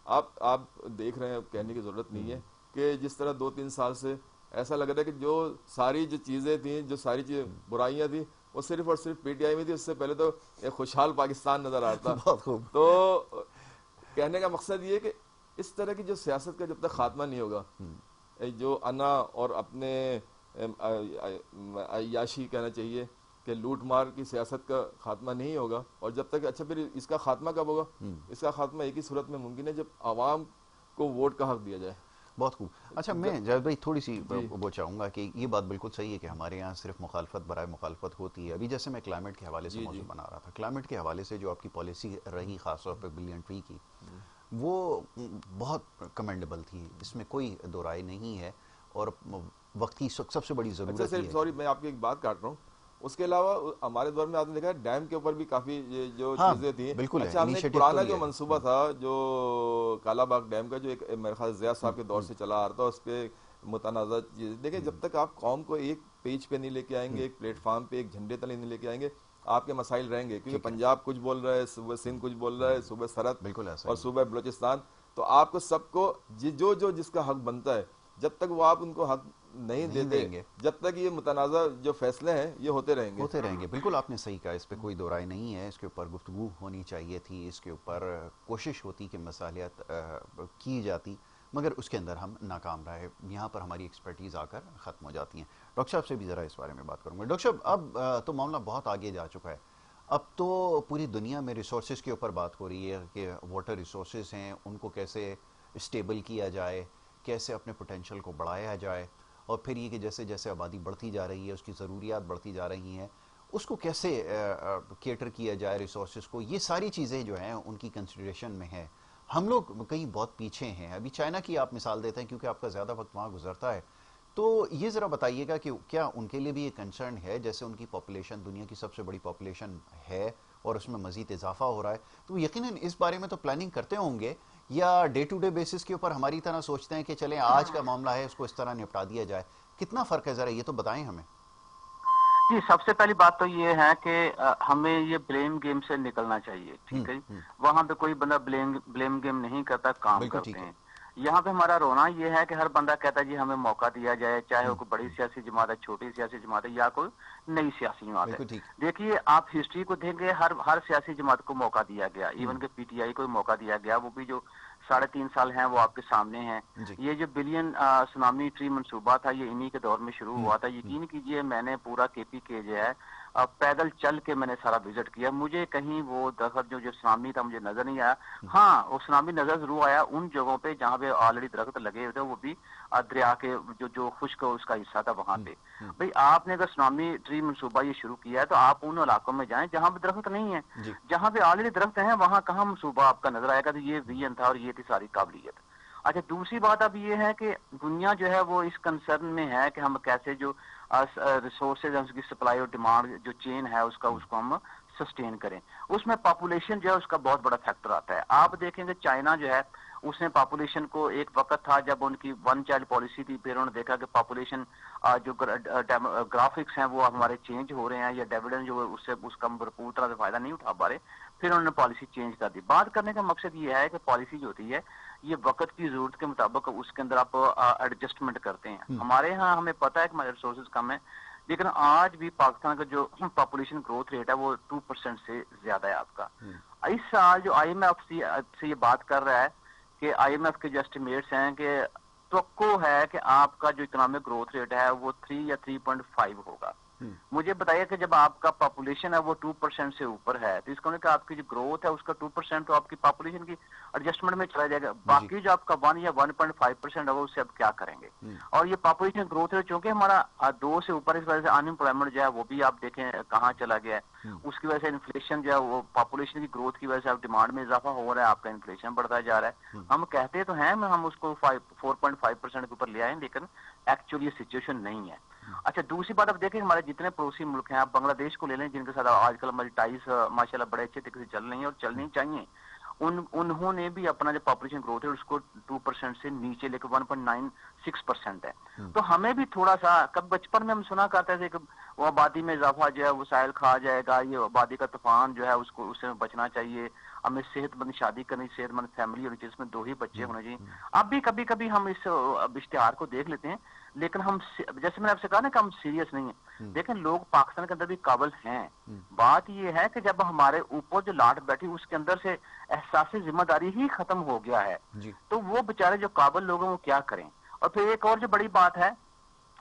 آپ دیکھ رہے ہیں, کہنے کی ضرورت نہیں ہے کہ جس طرح 2-3 سال سے ایسا لگ رہا ہے کہ جو ساری جو چیزیں تھیں جو ساری برائیاں تھیں وہ صرف اور صرف پی ٹی آئی میں تھی. اس سے پہلے تو ایک خوشحال پاکستان نظر آتا. تو کہنے کا مقصد یہ ہے کہ اس طرح کی جو سیاست کا جب تک خاتمہ نہیں ہوگا, جو انا اور اپنے عیاشی کہنا چاہیے کہ لوٹ مار کی سیاست کا خاتمہ نہیں ہوگا, اور جب تک اچھا پھر اس کا خاتمہ کب ہوگا؟ اس کا خاتمہ ایک ہی صورت میں ممکن ہے جب عوام کو ووٹ کا حق دیا جائے. بہت خوب. اچھا میں جاوید بھائی تھوڑی سی وہ چاہوں گا کہ یہ بات بالکل صحیح ہے کہ ہمارے یہاں صرف مخالفت برائے مخالفت ہوتی ہے. ابھی جیسے میں کلائمیٹ کے حوالے سے موضوع بنا رہا تھا, کلائمیٹ کے حوالے سے جو آپ کی پالیسی رہی خاص طور پہ بلین ٹری کی, وہ بہت کمینڈیبل تھی, اس میں کوئی دو رائے نہیں ہے, اور وقت کی سب سے بڑی ضرورت ہے. سوری میں آپ کی ایک بات کاٹ رہا ہوں. اس کے علاوہ ہمارے دور میں آپ نے دیکھا ڈیم کے اوپر بھی کافی جو چیزیں تھیں. اچھا ہم نے پرانا جو منصوبہ تھا جو کالا باغ ڈیم کا جو ایک میرے خیال ضیاء صاحب کے دور سے چلا آ رہا تھا, اس پہ متنازع چیز دیکھیں جب تک آپ قوم کو ایک پیج پہ نہیں لے کے آئیں گے, ایک پلیٹ فارم پہ ایک جھنڈے تلے نہیں لے کے آئیں گے, آپ کے مسائل رہیں گے. کیونکہ پنجاب کچھ بول رہا ہے, صوبہ سندھ کچھ بول رہا ہے, صوبہ سرحد اور صوبہ بلوچستان, تو آپ کو سب کو جو جس کا حق بنتا ہے جب تک وہ آپ ان کو حق نہیں دیتے گے, جب تک یہ متنازع جو فیصلے ہیں یہ ہوتے رہیں گے. بالکل آپ نے صحیح کہا, اس پہ کوئی دو رائے نہیں ہے. اس کے اوپر گفتگو ہونی چاہیے تھی, اس کے اوپر کوشش ہوتی کہ مصالحت کی جاتی, مگر اس کے اندر ہم ناکام رہے. یہاں پر ہماری ایکسپرٹیز آ کر ختم ہو جاتی ہیں. ڈاکٹر صاحب سے بھی ذرا اس بارے میں بات کروں گا. ڈاکٹر صاحب اب تو معاملہ بہت آگے جا چکا ہے, اب تو پوری دنیا میں ریسورسز کے اوپر بات ہو رہی ہے کہ واٹر ریسورسز ہیں ان کو کیسے اسٹیبل کیا جائے, کیسے اپنے پوٹینشیل کو بڑھایا جائے, اور پھر یہ کہ جیسے جیسے آبادی بڑھتی جا رہی ہے, اس کی ضروریات بڑھتی جا رہی ہیں, اس کو کیسے کیٹر کیا جائے ریسورسز کو. یہ ساری چیزیں جو ہیں ان کی کنسیڈریشن میں ہے. ہم لوگ کہیں بہت پیچھے ہیں. ابھی چائنا کی آپ مثال دیتے ہیں کیونکہ آپ کا زیادہ وقت وہاں گزرتا ہے, تو یہ ذرا بتائیے گا کہ کیا ان کے لیے بھی یہ کنسرن ہے, جیسے ان کی پاپولیشن دنیا کی سب سے بڑی پاپولیشن ہے اور اس میں مزید اضافہ ہو رہا ہے, تو یقیناً اس بارے میں تو پلاننگ کرتے ہوں گے, یا ڈے ٹو ڈے بیسس کے اوپر ہماری طرح سوچتے ہیں کہ چلیں آج کا معاملہ ہے اس کو اس طرح نپٹا دیا جائے. کتنا فرق ہے ذرا یہ تو بتائیں ہمیں. جی سب سے پہلی بات تو یہ ہے کہ ہمیں یہ بلیم گیم سے نکلنا چاہیے، ٹھیک ہے، وہاں پہ کوئی بندہ بلیم گیم نہیں کرتا، کام بالکل ٹھیک کرتے ہے. ہیں. یہاں پہ ہمارا رونا یہ ہے کہ ہر بندہ کہتا ہے جی ہمیں موقع دیا جائے، چاہے وہ کوئی بڑی سیاسی جماعت ہے، چھوٹی سیاسی جماعت ہے، یا کوئی نئی سیاسی جماعت ہے. بالکل ٹھیک. دیکھیے آپ ہسٹری کو دیکھیں گے، ہر سیاسی جماعت کو موقع دیا گیا، ایون کہ پی ٹی آئی کو موقع دیا گیا، وہ بھی جو 3.5 سال ہیں وہ آپ کے سامنے ہیں. جی. یہ جو بلین سونامی ٹری منصوبہ تھا یہ انہی کے دور میں شروع ہوا تھا. یقین کیجئے میں نے پورا کے پی کے جو ہے پیدل چل کے میں نے سارا وزٹ کیا، مجھے کہیں وہ درخت جو سونامی تھا مجھے نظر نہیں آیا. ہاں وہ سونامی نظر ضرور آیا ان جگہوں پہ جہاں پہ آلریڈی درخت لگے ہوئے تھے، وہ بھی دریا کے جو خشک اس کا حصہ تھا وہاں پہ. بھئی آپ نے اگر سونامی ٹری منصوبہ یہ شروع کیا ہے تو آپ ان علاقوں میں جائیں جہاں پہ درخت نہیں ہے. جی. جہاں پہ آلریڈی درخت ہیں وہاں کہاں منصوبہ آپ کا نظر آئے گا. تو یہ ویژن تھا اور یہ تھی ساری قابلیت. اچھا دوسری بات اب یہ ہے کہ دنیا جو ہے وہ اس کنسرن میں ہے کہ ہم کیسے جو ریسورسز ہیں اس کی سپلائی اور ڈیمانڈ جو چین ہے اس کو ہم سسٹین کریں. اس میں پاپولیشن جو ہے اس کا بہت بڑا فیکٹر آتا ہے. آپ دیکھیں گے چائنا جو ہے اس نے پاپولیشن کو ایک وقت تھا جب ان کی ون چائلڈ پالیسی تھی، پھر انہوں نے دیکھا کہ پاپولیشن جو گرافکس ہیں وہ ہمارے چینج ہو رہے ہیں یا ڈیویڈنڈ جو اس کا بھرپور طرح سے فائدہ نہیں اٹھا پا رہے، پھر انہوں نے پالیسی چینج کر دی. بات کرنے کا مقصد یہ ہے کہ پالیسی جو ہوتی ہے یہ وقت کی ضرورت کے مطابق اس کے اندر آپ ایڈجسٹمنٹ کرتے ہیں. ہمارے ہاں ہمیں پتہ ہے کہ ہمارے ریسورسز کم ہیں، لیکن آج بھی پاکستان کا جو پاپولیشن گروتھ ریٹ ہے وہ 2% سے زیادہ ہے آپ کا. اس سال جو آئی ایم ایف سے یہ بات کر رہا ہے کہ آئی ایم ایف کے جو اسٹیمیٹس ہیں کہ توقع ہے کہ آپ کا جو اکنامک گروتھ ریٹ ہے وہ 3 یا 3.5 ہوگا. مجھے بتائیے کہ جب آپ کا پاپولیشن ہے وہ 2% سے اوپر ہے تو اس کو کہ آپ کی جو گروتھ ہے اس کا 2% تو آپ کی پاپولیشن کی ایڈجسٹمنٹ میں چلا جائے گا. باقی جو آپ کا 1 یا 1.5% ہوگا اس سے آپ کیا کریں گے. اور یہ پاپولیشن گروتھ ہے چونکہ ہمارا 2 سے اوپر، اس وجہ سے ان امپلائمنٹ جو ہے وہ بھی آپ دیکھیں کہاں چلا گیا ہے. اس کی وجہ سے انفلیشن جو ہے وہ پاپولیشن کی گروتھ کی وجہ سے ڈیمانڈ میں اضافہ ہو رہا ہے، آپ کا انفلیشن بڑھتا جا رہا ہے. ہم کہتے تو ہیں ہم اس کو 4.5% کے اوپر لے آئیں، لیکن ایکچولی یہ سچویشن نہیں ہے. اچھا دوسری بات اب دیکھیں ہمارے جتنے پڑوسی ملک ہیں، آپ بنگلہ دیش کو لے لیں جن کے ساتھ آج کل ہماری ٹائز ماشاءاللہ بڑے اچھے طریقے سے چل رہی ہیں اور چلنی چاہیے. انہوں نے بھی اپنا جو پاپولیشن گروتھ ہے اس کو 2% سے نیچے لے کے 1.96% ہے. تو ہمیں بھی تھوڑا سا کب بچپن میں ہم سنا کرتے تھے کہ وہ آبادی میں اضافہ جو ہے وہ ساحل کھا جائے گا، یہ آبادی کا طوفان جو ہے اس سے بچنا چاہیے، ہمیں صحت مند شادی کرنی، صحت مند فیملی ہونی چاہیے، اس میں 2 ہی بچے ہونے چاہیے. اب بھی کبھی کبھی ہم اس اشتہار کو دیکھ لیتے ہیں، لیکن ہم جیسے میں نے آپ سے کہا نا کہ ہم سیریس نہیں ہیں. دیکھیں لوگ پاکستان کے اندر بھی قابل ہیں. بات یہ ہے کہ جب ہمارے اوپر جو لاٹ بیٹھی اس کے اندر سے احساس ذمہ داری ہی ختم ہو گیا ہے، تو وہ بیچارے جو قابل لوگ ہیں وہ کیا کریں. اور پھر ایک اور جو بڑی بات ہے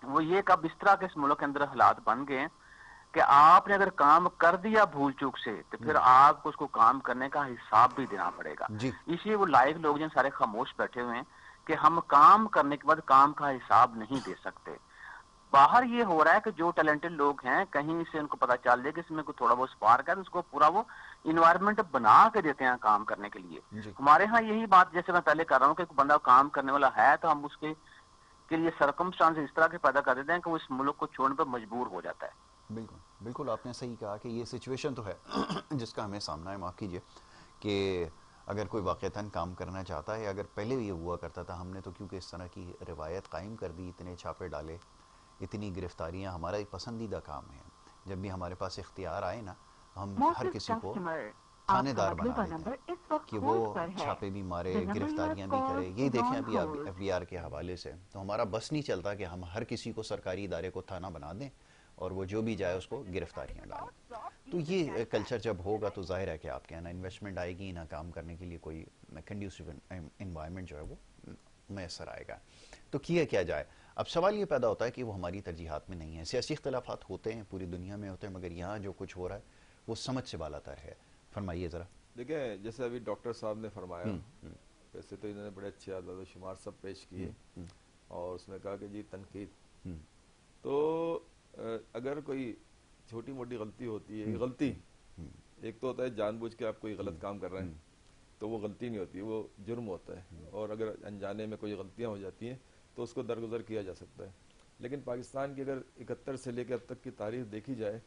وہ یہ کہ اب اس طرح کے اس ملک کے اندر حالات بن گئے ہیں کہ آپ نے اگر کام کر دیا بھول چوک سے تو پھر آپ کو اس کو کام کرنے کا حساب بھی دینا پڑے گا. اس لیے وہ لائق لوگ جو سارے خاموش بیٹھے ہوئے ہیں کہ ہم کام کرنے کے بعد کام کا حساب نہیں دے سکتے. باہر یہ ہو رہا ہے کہ جو ٹیلنٹڈ لوگ ہیں کہیں سے ان کو پتا چل دے کہ اس میں کوئی تھوڑا بہت سپارک ہے تو اس کو پورا وہ انوائرمنٹ بنا کے دیتے ہیں کام کرنے کے لیے. ہمارے ہاں یہی بات جیسے میں پہلے کر رہا ہوں کہ کوئی بندہ کام کرنے والا ہے تو ہم اس کے لیے سرکمسٹانس اس طرح کے پیدا کر دیتے ہیں کہ وہ اس ملک کو چھوڑنے پر مجبور ہو جاتا ہے. بالکل بالکل آپ نے صحیح کہا کہ یہ سچویشن تو ہے جس کا ہمیں سامنا ہے. معاف کیجیے کہ اگر کوئی واقعتاً کام کرنا چاہتا ہے، اگر پہلے یہ ہوا کرتا تھا، ہم نے تو کیونکہ اس طرح کی روایت قائم کر دی، اتنے چھاپے ڈالے، اتنی گرفتاریاں، ہمارا ایک پسندیدہ کام ہے. جب بھی ہمارے پاس اختیار آئے نا ہم ہر کسی کو تھانے دار بنا دیتے ہیں کہ وہ چھاپے بھی مارے، گرفتاریاں بھی کرے. یہی دیکھیں ابھی ایف بی آر کے حوالے سے تو ہمارا بس نہیں چلتا کہ ہم ہر کسی کو سرکاری ادارے کو تھانہ بنا دیں اور وہ جو بھی جائے اس کو گرفتاریاں ڈالیں. تو یہ کلچر جب ہوگا تو ظاہر ہے کہ آپ کے یہاں نہ انویسٹمنٹ آئے گی، نہ کام کرنے کے لیے کوئی کنڈیوسیو انوائرمنٹ جو ہے وہ میسر آئے گا. تو کیا جائے؟ اب سوال یہ پیدا ہوتا ہے کہ وہ ہماری ترجیحات میں نہیں ہے. سیاسی اختلافات ہوتے ہیں، پوری دنیا میں ہوتے ہیں، مگر یہاں جو کچھ ہو رہا ہے وہ سمجھ سے بالا تر ہے. فرمائیے ذرا. دیکھیں جیسے ابھی ڈاکٹر صاحب نے فرمایا، ویسے تو انہوں نے بڑے اچھے اعداد و شمار سب پیش کیے اور اس میں کہا کہ جی تنقید، تو اگر کوئی چھوٹی موٹی غلطی ہوتی ہے، غلطی ایک تو ہوتا ہے جان بوجھ کے آپ کوئی غلط کام کر رہے ہیں تو وہ غلطی نہیں ہوتی، وہ جرم ہوتا ہے. اور اگر انجانے میں کوئی غلطیاں ہو جاتی ہیں تو اس کو درگزر کیا جا سکتا ہے. لیکن پاکستان کی اگر 71 سے لے کے اب تک کی تاریخ دیکھی جائے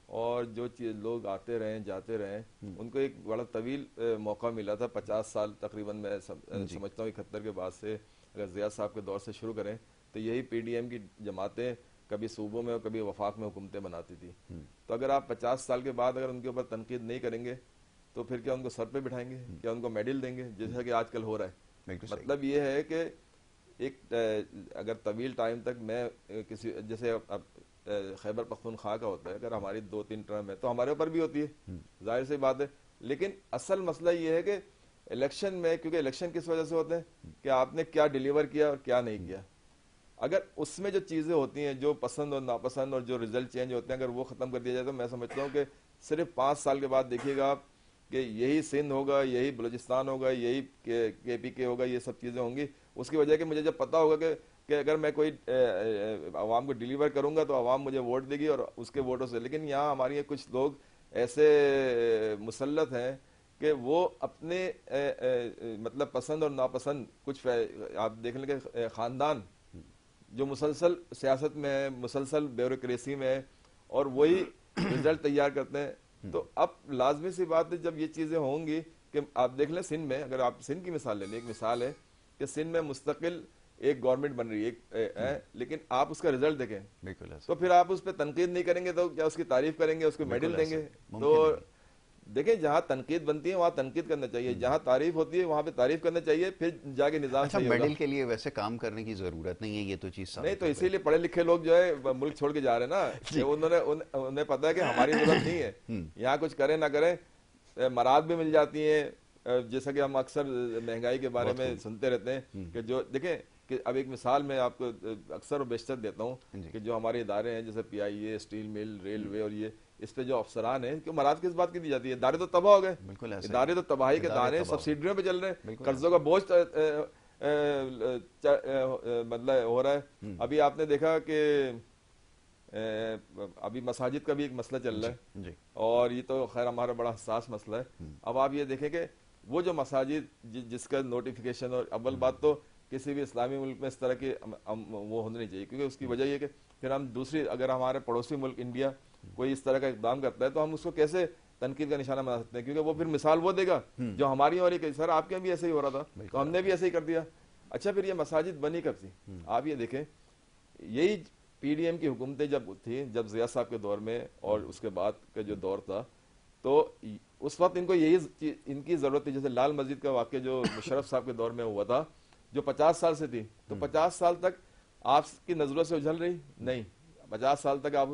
اور جو لوگ آتے رہیں جاتے رہیں، ان کو ایک بڑا طویل موقع ملا تھا. 50 سال تقریباً میں سمجھتا ہوں 71 کے بعد سے اگر ضیاء صاحب کے دور سے شروع کریں تو یہی پی ڈی ایم کی جماعتیں کبھی صوبوں میں اور کبھی وفاق میں حکومتیں بناتی تھی. تو اگر آپ 50 سال کے بعد اگر ان کے اوپر تنقید نہیں کریں گے تو پھر کیا ان کو سر پہ بٹھائیں گے, کیا ان کو میڈل دیں گے, جیسا کہ آج کل ہو رہا ہے. مطلب یہ ہے کہ ایک اگر طویل ٹائم تک میں کسی جیسے خیبر پختونخوا کا ہوتا ہے, اگر ہماری 2-3 ٹرم ہے تو ہمارے اوپر بھی ہوتی ہے, ظاہر سی بات ہے. لیکن اصل مسئلہ یہ ہے کہ الیکشن میں, کیونکہ الیکشن کس وجہ سے ہوتے ہیں کہ آپ نے کیا ڈیلیور کیا اور کیا نہیں کیا. اگر اس میں جو چیزیں ہوتی ہیں جو پسند اور ناپسند اور جو ریزلٹ چینج ہوتے ہیں اگر وہ ختم کر دیا جائے تو میں سمجھتا ہوں کہ صرف 5 سال کے بعد دیکھیے گا آپ کہ یہی سندھ ہوگا, یہی بلوچستان ہوگا, یہی کے پی کے ہوگا, یہ سب چیزیں ہوں گی. اس کی وجہ کہ مجھے جب پتہ ہوگا کہ اگر میں کوئی عوام کو ڈیلیور کروں گا تو عوام مجھے ووٹ دے گی اور اس کے ووٹوں سے. لیکن یہاں ہماری کچھ لوگ ایسے مسلط ہیں کہ وہ اپنے مطلب پسند اور ناپسند کچھ آپ دیکھ لیں کہ خاندان جو مسلسل سیاست میں ہے, مسلسل بیوروکریسی میں ہے اور وہی رزلٹ تیار کرتے ہیں. تو اب لازمی سی بات ہے جب یہ چیزیں ہوں گی کہ آپ دیکھ لیں سندھ میں, اگر آپ سندھ کی مثال لے لیں, ایک مثال ہے کہ سندھ میں مستقل ایک گورنمنٹ بن رہی ہے لیکن آپ اس کا رزلٹ دیکھیں تو پھر آپ اس پہ تنقید نہیں کریں گے تو کیا اس کی تعریف کریں گے, اس کو میڈل دیں گے؟ تو دیکھیں جہاں تنقید بنتی ہے وہاں تنقید کرنا چاہیے, جہاں تعریف ہوتی ہے وہاں پہ تعریف کرنا چاہیے, پھر جا کے نظام صحیح ہوگا. میڈل کے لیے ویسے کام کرنے کی ضرورت نہیں ہے, یہ تو چیز نہیں, تو اسی لیے پڑھے لکھے لوگ جو ہے ملک چھوڑ کے جا رہے ہیں نا, انہیں پتہ ہے کہ ہماری ضرورت نہیں ہے, یہاں کچھ کریں نہ کریں مراد بھی مل جاتی ہیں. جیسا کہ ہم اکثر مہنگائی کے بارے میں سنتے رہتے ہیں کہ جو دیکھیں کہ اب ایک مثال میں آپ کو اکثر و بیشتر دیتا ہوں کہ جو ہمارے ادارے ہیں جیسے پی آئی اے, اسٹیل مل, ریلوے اور یہ اس پہ جو افسران ہیں کہ مراد کس بات کی دی جاتی ہے؟ ادارے تو تباہ ہو گئے, ادارے تو تباہی کے دانے سبسیڈیوں پہ چل رہے ہیں, قرضوں کا بوجھ مطلب ہو رہا ہے. ابھی آپ نے دیکھا کہ ابھی مساجد کا بھی ایک مسئلہ چل رہا ہے اور یہ تو خیر ہمارا بڑا حساس مسئلہ ہے. اب آپ یہ دیکھیں کہ وہ جو مساجد جس کا نوٹیفیکیشن, اور اول بات تو کسی بھی اسلامی ملک میں اس طرح کی وہ ہونا نہیں چاہیے, کیونکہ اس کی وجہ یہ کہ پھر ہم دوسری اگر ہمارے پڑوسی ملک انڈیا کوئی اس طرح کا اقدام کرتا ہے تو ہم اس کو کیسے تنقید کا نشانہ بنا سکتے ہیں, کیونکہ وہ پھر مثال وہ دے گا جو ہماری ہو رہی کہ سر آپ کے بھی ایسے ہی ہو رہا تھا تو ہم نے بھی ایسے ہی کر دیا. اچھا پھر یہ مساجد بنی کب تھی؟ آپ یہ دیکھیں, یہی پی ڈی ایم کی حکومتیں جب تھیں, جب ضیاء صاحب کے دور میں اور اس کے بعد کا جو دور تھا, تو اس وقت ان کو یہی ان کی ضرورت تھی. جیسے لال مسجد کا واقعہ جو مشرف صاحب کے دور میں ہوا تھا جو 50 سال سے تھی, تو 50 سال تک آپ کی نظروں سے اجھل رہی نہیں, 50 سال تک آپ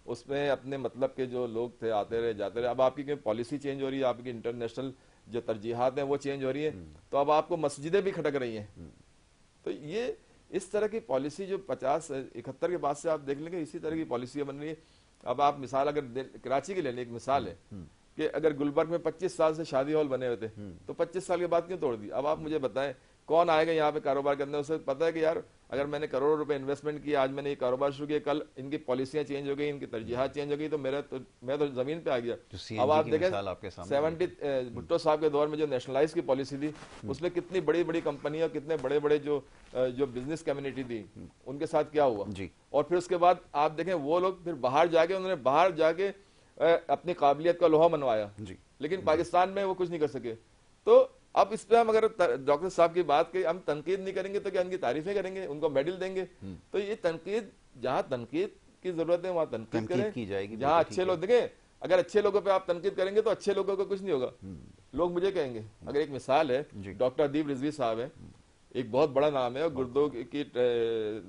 اس میں اپنے مطلب کے جو لوگ تھے آتے رہے جاتے رہے. اب آپ کی پالیسی چینج ہو رہی ہے, آپ کی انٹرنیشنل جو ترجیحات ہیں وہ چینج ہو رہی ہیں, تو اب آپ کو مسجدیں بھی کھٹک رہی ہیں. تو یہ اس طرح کی پالیسی جو 71 کے بعد سے آپ دیکھ لیں گے اسی طرح کی پالیسیاں بن رہی ہیں. اب آپ مثال اگر کراچی کے لینے ایک مثال ہے کہ اگر گلبرگ میں 25 سال سے شادی ہال بنے ہوئے تھے تو 25 سال کے بعد کیوں توڑ دی؟ اب آپ مجھے بتائیں کون آئے گا یہاں پہ کاروبار کرنے؟ اسے پتہ ہے کہ یار اگر میں نے کروڑوں روپے انویسٹمنٹ کیا, آج میں نے یہ کاروبار شروع کیا, کل ان کی پالیسیاں چینج ہو گئی, ان کی ترجیحات چینج ہو گئی, تو میں تو زمین پہ آ گیا. اب آپ دیکھیں 70 بھٹو صاحب کے دور میں جو نیشنلائز کی پالیسی تھی اس میں کتنی بڑی بڑی کمپنیاں, کتنے بڑے بڑے جو بزنس کمیونٹی تھی ان کے ساتھ کیا ہوا. اور پھر اس کے بعد آپ دیکھیں وہ لوگ پھر باہر جا کے انہوں نے باہر جا کے اپنی قابلیت کا لوہا منوایا, لیکن پاکستان میں وہ کچھ نہیں کر سکے. تو اب اس پہ ہم اگر ڈاکٹر صاحب کی بات کی, ہم تنقید نہیں کریں گے تو کیا ان کی تعریفیں کریں گے, ان کو میڈل دیں گے؟ تو یہ تنقید, جہاں تنقید کی ضرورت ہے وہاں تنقید کریں, جہاں اچھے لوگ دیکھیں اگر اچھے لوگوں پہ آپ تنقید کریں گے تو اچھے لوگوں کو کچھ نہیں ہوگا. لوگ مجھے کہیں گے, اگر ایک مثال ہے ڈاکٹر ادیب رضوی صاحب ہے, ایک بہت بڑا نام ہے, اور گردوں کی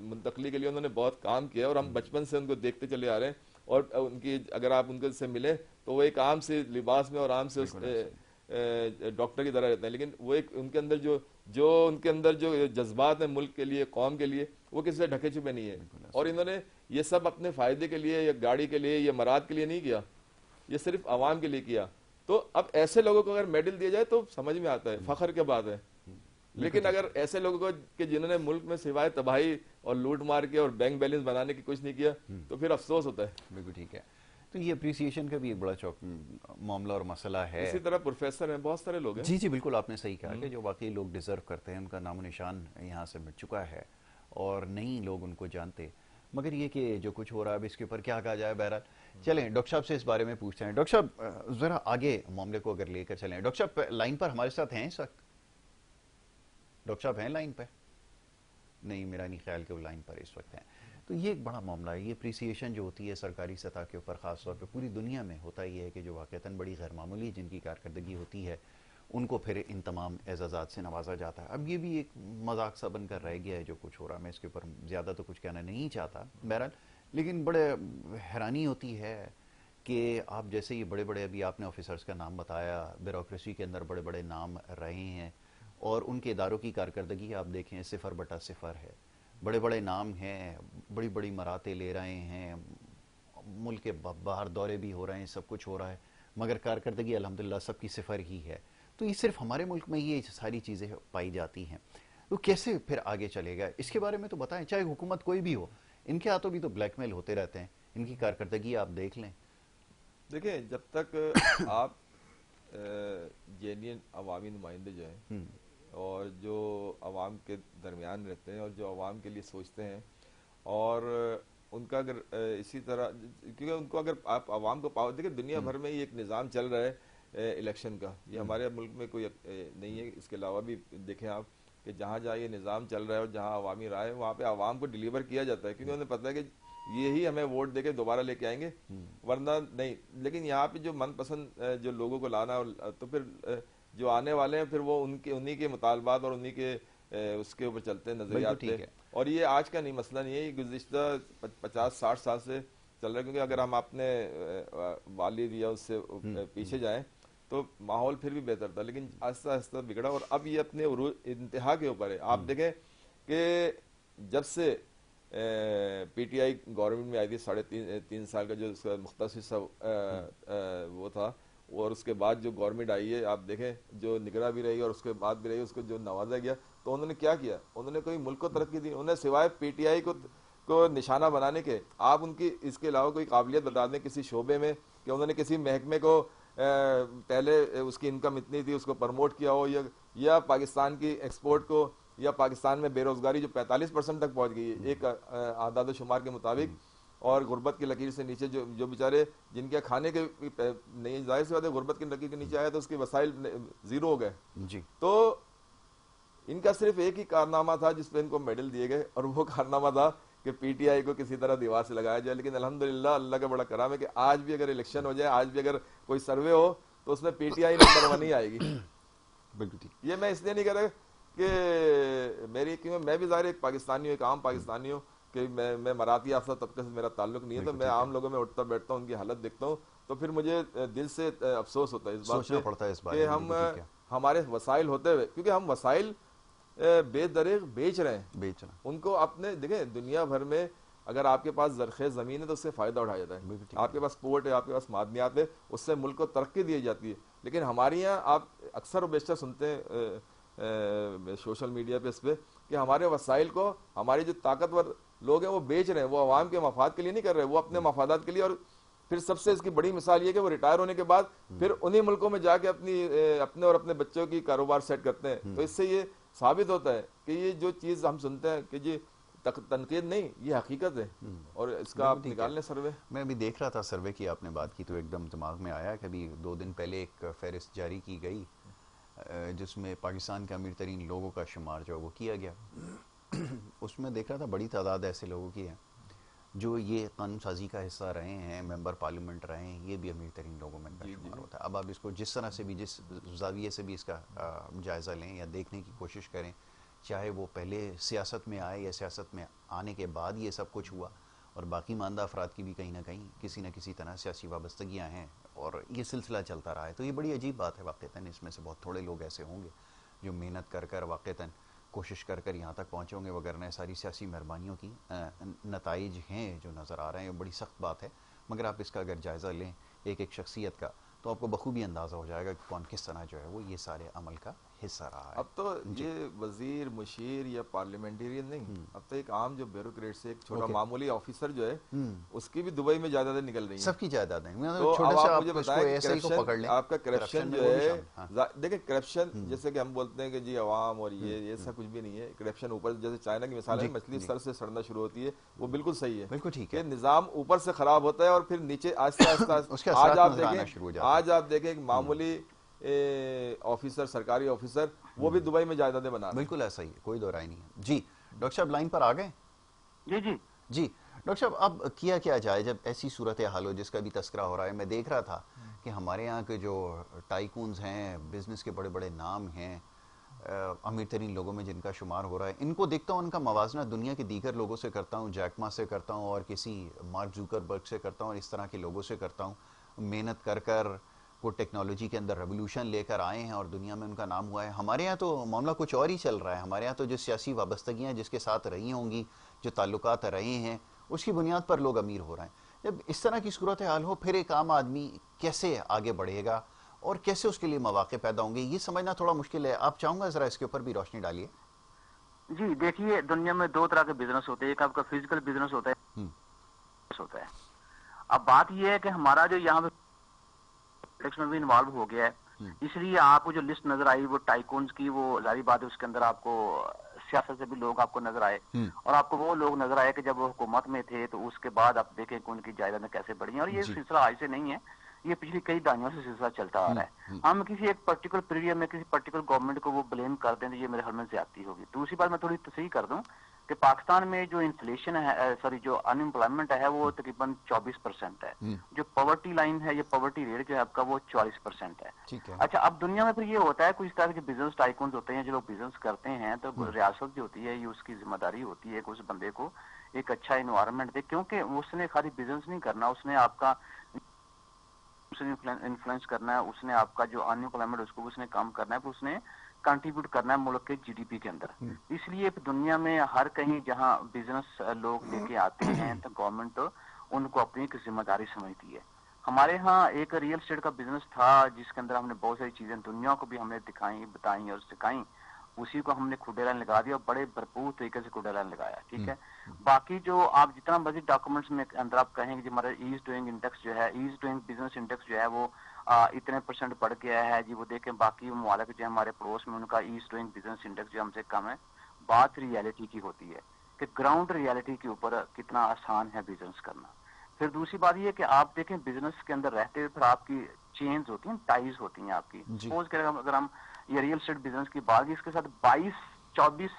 منتقلی کے لیے انہوں نے بہت کام کیا اور ہم بچپن سے ان کو دیکھتے چلے آ رہے ہیں. اور ان کی اگر آپ ان سے ملیں تو وہ ایک عام سے لباس میں اور عام سے ڈاکٹر کی طرح رہتے ہیں, لیکن وہ ایک ان کے اندر جو ان کے اندر جو جذبات ہیں ملک کے لیے, قوم کے لیے, وہ کسی سے ڈھکے چھپے نہیں ہے. اور انہوں نے یہ سب اپنے فائدے کے لیے یا گاڑی کے لیے یا مراد کے لیے نہیں کیا, یہ صرف عوام کے لیے کیا. تو اب ایسے لوگوں کو اگر میڈل دیا جائے تو سمجھ میں آتا ہے, فخر کی بات ہے. لیکن اگر ایسے لوگوں کو کہ جنہوں نے ملک میں سوائے تباہی اور لوٹ مار کے اور بینک بیلنس بنانے کی کچھ نہیں کیا, تو پھر افسوس ہوتا ہے. بالکل ٹھیک ہے. تو یہ اپریسیشن کا بھی ایک بڑا معاملہ اور مسئلہ ہے. اسی طرح پروفیسر ہیں, بہت سارے لوگ ہیں. جی بالکل آپ نے صحیح کہا کہ جو واقعی لوگ ڈیزرو کرتے ہیں ان کا نام و نشان یہاں سے مٹ چکا ہے اور نہیں لوگ ان کو جانتے. مگر یہ کہ جو کچھ ہو رہا ہے اب اس کے اوپر کیا کہا جائے. بہرحال چلیں ڈاکٹر صاحب سے اس بارے میں پوچھتے ہیں. ڈاکٹر صاحب ذرا آگے معاملے کو اگر لے کر چلیں. ڈاکٹر صاحب لائن پر ہمارے ساتھ ہیں اس وقت؟ ڈاکٹر صاحب ہیں لائن پہ؟ نہیں, میرا نہیں خیال کہ وہ لائن پر اس وقت ہیں. تو تو یہ ایک بڑا معاملہ ہے. یہ اپریسیشن جو ہوتی ہے سرکاری سطح کے اوپر خاص طور پہ پوری دنیا میں ہوتا ہی ہے کہ جو واقعتاً بڑی غیر معمولی جن کی کارکردگی ہوتی ہے ان کو پھر ان تمام اعزازات سے نوازا جاتا ہے. اب یہ بھی ایک مذاق سا بن کر رہ گیا ہے جو کچھ ہو رہا ہے. میں اس کے اوپر زیادہ تو کچھ کہنا نہیں چاہتا بہرحال, لیکن بڑے حیرانی ہوتی ہے کہ آپ جیسے یہ بڑے بڑے, ابھی آپ نے آفیسرز کا نام بتایا, بیوروکریسی کے اندر بڑے بڑے نام رہے ہیں اور ان کے اداروں کی کارکردگی آپ دیکھیں 0/0 ہے. بڑے بڑے نام ہیں, بڑی بڑی مراتیں لے رہے ہیں, ملک کے باہر دورے بھی ہو رہے ہیں, سب کچھ ہو رہا ہے, مگر کارکردگی الحمدللہ سب کی 0 ہی ہے. تو یہ صرف ہمارے ملک میں یہ ساری چیزیں پائی جاتی ہیں. تو کیسے پھر آگے چلے گا اس کے بارے میں تو بتائیں, چاہے حکومت کوئی بھی ہو, ان کے ہاتھوں بھی تو بلیک میل ہوتے رہتے ہیں. ان کی کارکردگی آپ دیکھ لیں. دیکھیں جب تک آپ جینین عوامی نمائندے جو ہیں اور جو عوام کے درمیان رہتے ہیں اور جو عوام کے لیے سوچتے ہیں, اور ان کا اگر اسی طرح, کیونکہ ان کو اگر آپ عوام کو پاور, دیکھیں دنیا بھر میں یہ ایک نظام چل رہا ہے الیکشن کا, یہ ہمارے ملک میں کوئی نہیں ہے. اس کے علاوہ بھی دیکھیں آپ کہ جہاں جہاں یہ نظام چل رہا ہے اور جہاں عوامی رائے ہے وہاں پہ عوام کو ڈیلیور کیا جاتا ہے, کیونکہ انہیں پتہ ہے کہ یہی ہمیں ووٹ دے کے دوبارہ لے کے آئیں گے, ورنہ نہیں. لیکن یہاں پہ جو من پسند جو لوگوں کو لانا, تو پھر جو آنے والے ہیں پھر وہ انہی کے مطالبات اور انہی کے اس کے اوپر چلتے ہیں, نظریات پہ. اور یہ آج کا نہیں مسئلہ نہیں ہے, یہ گزشتہ 50-60 سال سے چل رہا ہے. کیونکہ اگر ہم اپنے والد یا اس سے پیچھے جائیں تو ماحول پھر بھی بہتر تھا, لیکن آہستہ آہستہ بگڑا اور اب یہ اپنے انتہا کے اوپر ہے. آپ دیکھیں کہ جب سے پی ٹی آئی گورنمنٹ میں آئی تھی 3.5 سال کا جو اس کا مختصر سا وہ تھا, اور اس کے بعد جو گورنمنٹ آئی ہے آپ دیکھیں جو نگراں بھی رہی اور اس کے بعد بھی رہی, اس کو جو نوازا گیا, تو انہوں نے کیا کیا؟ انہوں نے کوئی ملک کو ترقی دی؟ انہوں نے سوائے پی ٹی آئی کو نشانہ بنانے کے, آپ ان کی اس کے علاوہ کوئی قابلیت بتا دیں کسی شعبے میں کہ انہوں نے کسی محکمے کو پہلے اس کی انکم اتنی تھی اس کو پروموٹ کیا ہو, یا پاکستان کی ایکسپورٹ کو, یا پاکستان میں بے روزگاری جو 45% تک پہنچ گئی ہے ایک اعداد و شمار کے مطابق, اور غربت کی لکیر سے نیچے جو بیچارے جن کے کھانے کے نہیں, ظاہر سی بات ہے غربت کی لکیر کے نیچے آیا تو اس کے وسائل زیرو ہو گئے. تو ان کا صرف ایک ہی کارنامہ تھا جس پہ ان کو میڈل دیے گئے, اور وہ کارنامہ تھا کہ پی ٹی آئی کو کسی طرح دیوار سے لگایا جائے. لیکن الحمدللہ اللہ کا بڑا کرم ہے کہ آج بھی اگر الیکشن ہو جائے, آج بھی اگر کوئی سروے ہو تو اس میں پی ٹی آئی نمبر 1 ہی آئے گی. یہ میں اس لیے نہیں کہہ رہا کہ کیونکہ میں بھی ظاہر ایک پاکستانی ہوں, ایک عام پاکستانی ہوں, کہ میں مراتی یافتہ طبقے سے میرا تعلق نہیں ہے, تو میں عام لوگوں میں اٹھتا بیٹھتا ہوں, ان کی حالت دیکھتا ہوں, تو پھر مجھے دل سے افسوس ہوتا ہے اس بات پہ کہ ہمارے وسائل ہوتے ہوئے, کیونکہ ہم وسائل بے دریغ بیچ رہے ہیں ان کو اپنے. دیکھیں دنیا بھر میں اگر آپ کے پاس زرخیز زمین ہے تو اس سے فائدہ اٹھایا جاتا ہے, آپ کے پاس پورٹ ہے, آپ کے پاس معدنیات ہے, اس سے ملک کو ترقی دی جاتی ہے. لیکن ہمارے یہاں آپ اکثر و بیشتر سنتے ہیں سوشل میڈیا پہ اس پہ کہ ہمارے وسائل کو ہمارے جو طاقتور لوگ ہیں وہ بیچ رہے ہیں, وہ عوام کے مفاد کے لیے نہیں کر رہے, وہ اپنے مفادات کے لیے. اور پھر سب سے اس کی بڑی مثال یہ کہ وہ ریٹائر ہونے کے بعد پھر انہی ملکوں میں جا کے اپنے اور اپنے بچوں کی کاروبار سیٹ کرتے ہیں. تو اس سے یہ ثابت ہوتا ہے کہ یہ جو چیز ہم سنتے ہیں کہ یہ تنقید نہیں, یہ حقیقت ہے. اور اس کا آپ نکال لیں سروے. میں ابھی دیکھ رہا تھا سروے کی آپ نے بات کی تو ایک دم دماغ میں آیا کہ ابھی 2 دن پہلے ایک فہرست جاری کی گئی جس میں پاکستان کے امیر ترین لوگوں کا شمار جو وہ کیا گیا. اس میں دیکھ رہا تھا بڑی تعداد ایسے لوگوں کی ہے جو یہ قانون سازی کا حصہ رہے ہیں, ممبر پارلیمنٹ رہے ہیں, یہ بھی امیر ترین لوگوں میں ان کا شمار ہوتا ہے. اب آپ اس کو جس طرح سے بھی, جس زاویے سے بھی اس کا جائزہ لیں یا دیکھنے کی کوشش کریں, چاہے وہ پہلے سیاست میں آئے یا سیاست میں آنے کے بعد یہ سب کچھ ہوا, اور باقی ماندہ افراد کی بھی کہیں نہ کہیں کسی نہ کسی طرح سیاسی وابستگیاں ہیں, اور یہ سلسلہ چلتا رہا ہے. تو یہ بڑی عجیب بات ہے واقعتاً. اس میں سے بہت تھوڑے لوگ ایسے ہوں گے جو محنت کر واقعتاً کوشش کر یہاں تک پہنچے ہوں گے, وغیرہ ساری سیاسی مہربانیوں کی نتائج ہیں جو نظر آ رہے ہیں. بڑی سخت بات ہے, مگر آپ اس کا اگر جائزہ لیں ایک شخصیت کا تو آپ کو بخوبی اندازہ ہو جائے گا کہ کون کس طرح جو ہے وہ یہ سارے عمل کا حصہ رہا ہے. اب تو یہ وزیر مشیر یا پارلیمنٹیرین نہیں, اب تو ایک عام جو بیوروکریٹ سے ایک چھوٹا معمولی آفیسر جو ہے اس کی بھی دبئی میں جائیدادیں نکل رہی ہیں. سب کی جائیدادیں. تو اب آپ مجھے بتائیں آپ کا کرپشن جو ہے, دیکھیں کرپشن جیسے کہ ہم بولتے ہیں کہ جی عوام اور یہ سب کچھ بھی نہیں ہے. کرپشن اوپر, جیسے چائنا کی مثال ہے, مچھلی سر سے سڑنا شروع ہوتی ہے, وہ بالکل صحیح ہے, بالکل ٹھیک ہے. نظام اوپر سے خراب ہوتا ہے اور پھر نیچے آہستہ آہستہ آج آپ دیکھیں ایک معمولی آفیسر, سرکاری آفیسر, وہ بھی دبئی میں جائیدادیں بنا رہے ہیں. بالکل ایسا ہی ہے, کوئی دو رائے نہیں ہے. جی ڈاکٹر صاحب لائن پر آ گئے. جی جی جی ڈاکٹر صاحب اب کیا کیا جائے جب ایسی صورتحال ہو جس کا بھی تذکرہ ہو رہا ہے؟ میں دیکھ رہا تھا کہ ہمارے یہاں کے جو ٹائکونز ہیں، بزنس کے بڑے بڑے نام ہیں، امیر ترین لوگوں میں جن کا شمار ہو رہا ہے، ان کو دیکھتا ہوں، ان کا موازنہ دنیا کے دیگر لوگوں سے کرتا ہوں، جیک ما سے کرتا ہوں اور کسی مارک زوکربرگ سے کرتا ہوں اور اس طرح کے لوگوں سے کرتا ہوں، محنت کر کر وہ ٹیکنالوجی کے اندر ریولوشن لے کر آئے ہیں اور دنیا میں ان کا نام ہوا ہے۔ ہمارے یہاں تو معاملہ کچھ اور ہی چل رہا ہے۔ ہمارے یہاں تو جو سیاسی وابستگیاں جس کے ساتھ رہی ہوں گی، جو تعلقات رہے ہیں، اس کی بنیاد پر لوگ امیر ہو رہے ہیں۔ جب اس طرح کی صورتحال ہو، پھر ایک عام آدمی کیسے آگے بڑھے گا اور کیسے اس کے لیے مواقع پیدا ہوں گے، یہ سمجھنا تھوڑا مشکل ہے۔ آپ چاہوں گا ذرا اس کے اوپر بھی روشنی ڈالیے۔ جی دیکھیے، دنیا میں دو طرح کے بزنس ہوتے ہیں، ایک آپ کا فزیکل بزنس ہوتا ہے۔ اب بات یہ ہے کہ ہمارا جو یہاں پہ پالیٹکس میں بھی انوالو ہو گیا ہے، اس لیے آپ کو جو لسٹ نظر آئی وہ ٹائکونز کی، وہ ظاہری بات ہے اس کے اندر آپ کو سیاست سے بھی لوگ آپ کو نظر آئے، اور آپ کو وہ لوگ نظر آئے کہ جب وہ حکومت میں تھے تو اس کے بعد آپ دیکھیں کہ ان کی جائیدادیں کیسے بڑھی ہیں، اور یہ سلسلہ آج سے نہیں ہے، یہ پچھلی کئی دہائیوں سے سلسلہ چلتا آ رہا ہے۔ ہم کسی ایک پرٹیکولر پیریڈ میں کسی پرٹیکولر گورنمنٹ کو وہ بلیم کر دیں تو یہ میرے خیال میں زیادتی ہوگی۔ دوسری بات میں تھوڑی تصحیح کر دوں کہ پاکستان میں جو انفلیشن ہے، جو ان امپلائمنٹ ہے، وہ تقریباً 24% ہے، جو پاورٹی لائن ہے یا پاورٹی ریٹ جو ہے آپ کا وہ 44% ہے۔ ٹھیک ہے۔ اچھا، اب دنیا میں پھر یہ ہوتا ہے، کچھ اس طرح کے بزنس ٹائکونز ہوتے ہیں جو لوگ بزنس کرتے ہیں، تو ریاست جو ہوتی ہے یہ اس کی ذمہ داری ہوتی ہے کہ اس بندے کو ایک اچھا انوائرمنٹ دے، کیونکہ اس نے خالی بزنس نہیں کرنا، اس نے آپ کا انفلوئنس کرنا ہے، اس نے آپ کا جو ان امپلائمنٹ اس کو اس نے کام کرنا ہے، پھر اس نے کنٹریبیوٹ کرنا ہے ملک کے جی ڈی پی کے اندر۔ اس لیے دنیا میں ہر کہیں جہاں بزنس لوگ لے کے آتے ہیں تو گورنمنٹ ان کو اپنی ایک ذمہ داری سمجھتی ہے۔ ہمارے ہاں ایک ریئل اسٹیٹ کا بزنس تھا جس کے اندر ہم نے بہت ساری چیزیں دنیا کو بھی ہم نے دکھائیں، بتائیں اور سکھائیں، اسی کو ہم نے کھوٹے لائن لگا دیا اور بڑے بھرپور طریقے سے کھوٹے لائن لگایا، ٹھیک ہے۔ باقی جو آپ جتنا مزید ڈاکومنٹس میں اندر آپ کہیں کہ ہمارا ایز ڈوئنگ انڈیکس جو ہے، ایز ڈوئنگ بزنس انڈیکس جو ہے وہ اتنے % بڑھ گیا ہے جی، وہ دیکھیں باقی ممالک جو ہے ہمارے پڑوس میں ان کا ایز ڈوئنگ بزنس انڈیکس جو ہم سے کم ہے۔ بات ریالٹی کی ہوتی ہے کہ گراؤنڈ ریالٹی کے اوپر کتنا آسان ہے بزنس کرنا۔ پھر دوسری بات یہ کہ آپ دیکھیں بزنس کے اندر رہتے ہوئے پھر آپ کی چینز ہوتی ہیں، ٹائز ہوتی ہیں آپ کی۔ سپوز کہ اگر ہم یہ ریئل اسٹیٹ بزنس کی بات کی، اس کے ساتھ 22-24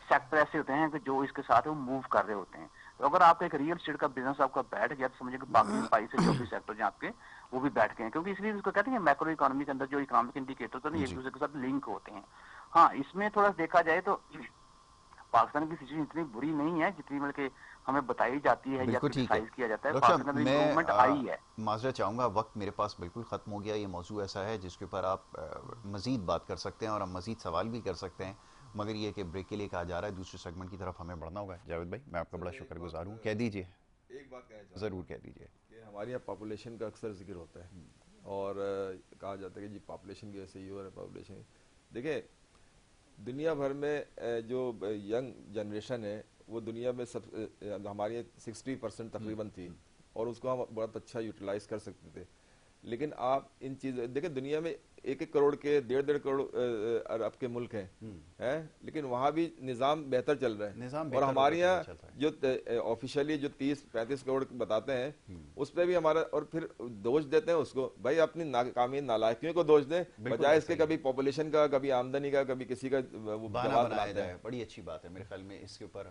سیکٹر ایسے ہوتے ہیں کہ جو اس کے ساتھ وہ موو کر رہے ہوتے ہیں۔ تو اگر آپ کا ایک ریئل اسٹیٹ کا بزنس آپ کا بیٹھ گیا تو سمجھے کہ باقی 22 سے 24 سیکٹر جو آپ کے وہ بھی بیٹھ گئے ہیں، کیونکہ اس لیے اس کو کہتے ہیں میکرو اکانومی کے اندر جو اکنامک انڈیکیٹر تو نہیں ایک دوسرے کے ساتھ لنک ہوتے ہیں۔ ہاں، اس میں تھوڑا دیکھا جائے تو پاکستان کی سچویشن اتنی بری نہیں ہے جتنی بلکہ ہمیں بتائی جاتی ہے یا بالکل ٹھیک ہے۔ کرٹیسائز کیا جاتا ہے۔ ڈاکٹر پاکستان صاحب میں میں امپروومنٹ آئی ہے۔ معذرت چاہوں گا، وقت میرے پاس بالکل ختم ہو گیا۔ یہ موضوع ایسا ہے جس کے اوپر آپ مزید بات کر سکتے ہیں اور ہم مزید سوال بھی کر سکتے ہیں، مگر یہ کہ بریک کے لیے کہا جا رہا ہے، دوسرے سیگمنٹ کی طرف ہمیں بڑھنا ہوگا۔ جاوید بھائی میں آپ کا بڑا شکر گزار ہوں۔ کہہ دیجئے۔ ایک بات کہنا چاہتا ضرور ہوں کہہ دیجئے کہ ہمارے یہاں پاپولیشن کا اکثر ذکر ہوتا ہے اور کہا جاتا ہے کہ جی پاپولیشن کی وجہ سے یہ ہو رہا ہے، پاپولیشن۔ دیکھیں دنیا بھر میں جو ینگ جنریشن ہے وہ دنیا میں ہماری 60% تقریباً تھی اور اس کو ہم بہت اچھا یوٹیلائز کر سکتے تھے، لیکن آپ ان چیزیں دیکھیں، دنیا میں 1-1 کروڑ کے 1.5 کروڑ ارب کے ملک ہیں، لیکن وہاں بھی نظام بہتر چل رہا ہے، اور ہمارے یہاں جو آفیشیلی جو 30-35 کروڑ بتاتے ہیں اس پہ بھی ہمارا، اور پھر دوش دیتے ہیں اس کو، بھائی اپنی ناکامی نالائکیوں کو دوش دیں بجائے اس کے کبھی پاپولیشن کا، کبھی آمدنی کا، کبھی کسی کا بہانہ بنایا جائے۔ بڑی اچھی بات ہے۔ میرے خیال میں اس کے اوپر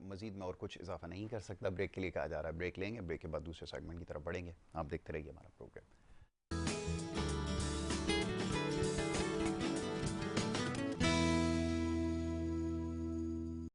مزید میں اور کچھ اضافہ نہیں کر سکتا۔ بریک کے لیے کہا جا رہا ہے، بریک لیں گے، بریک کے بعد دوسرے سیگمنٹ کی طرف بڑھیں گے۔ آپ دیکھتے رہیے ہمارا پروگرام۔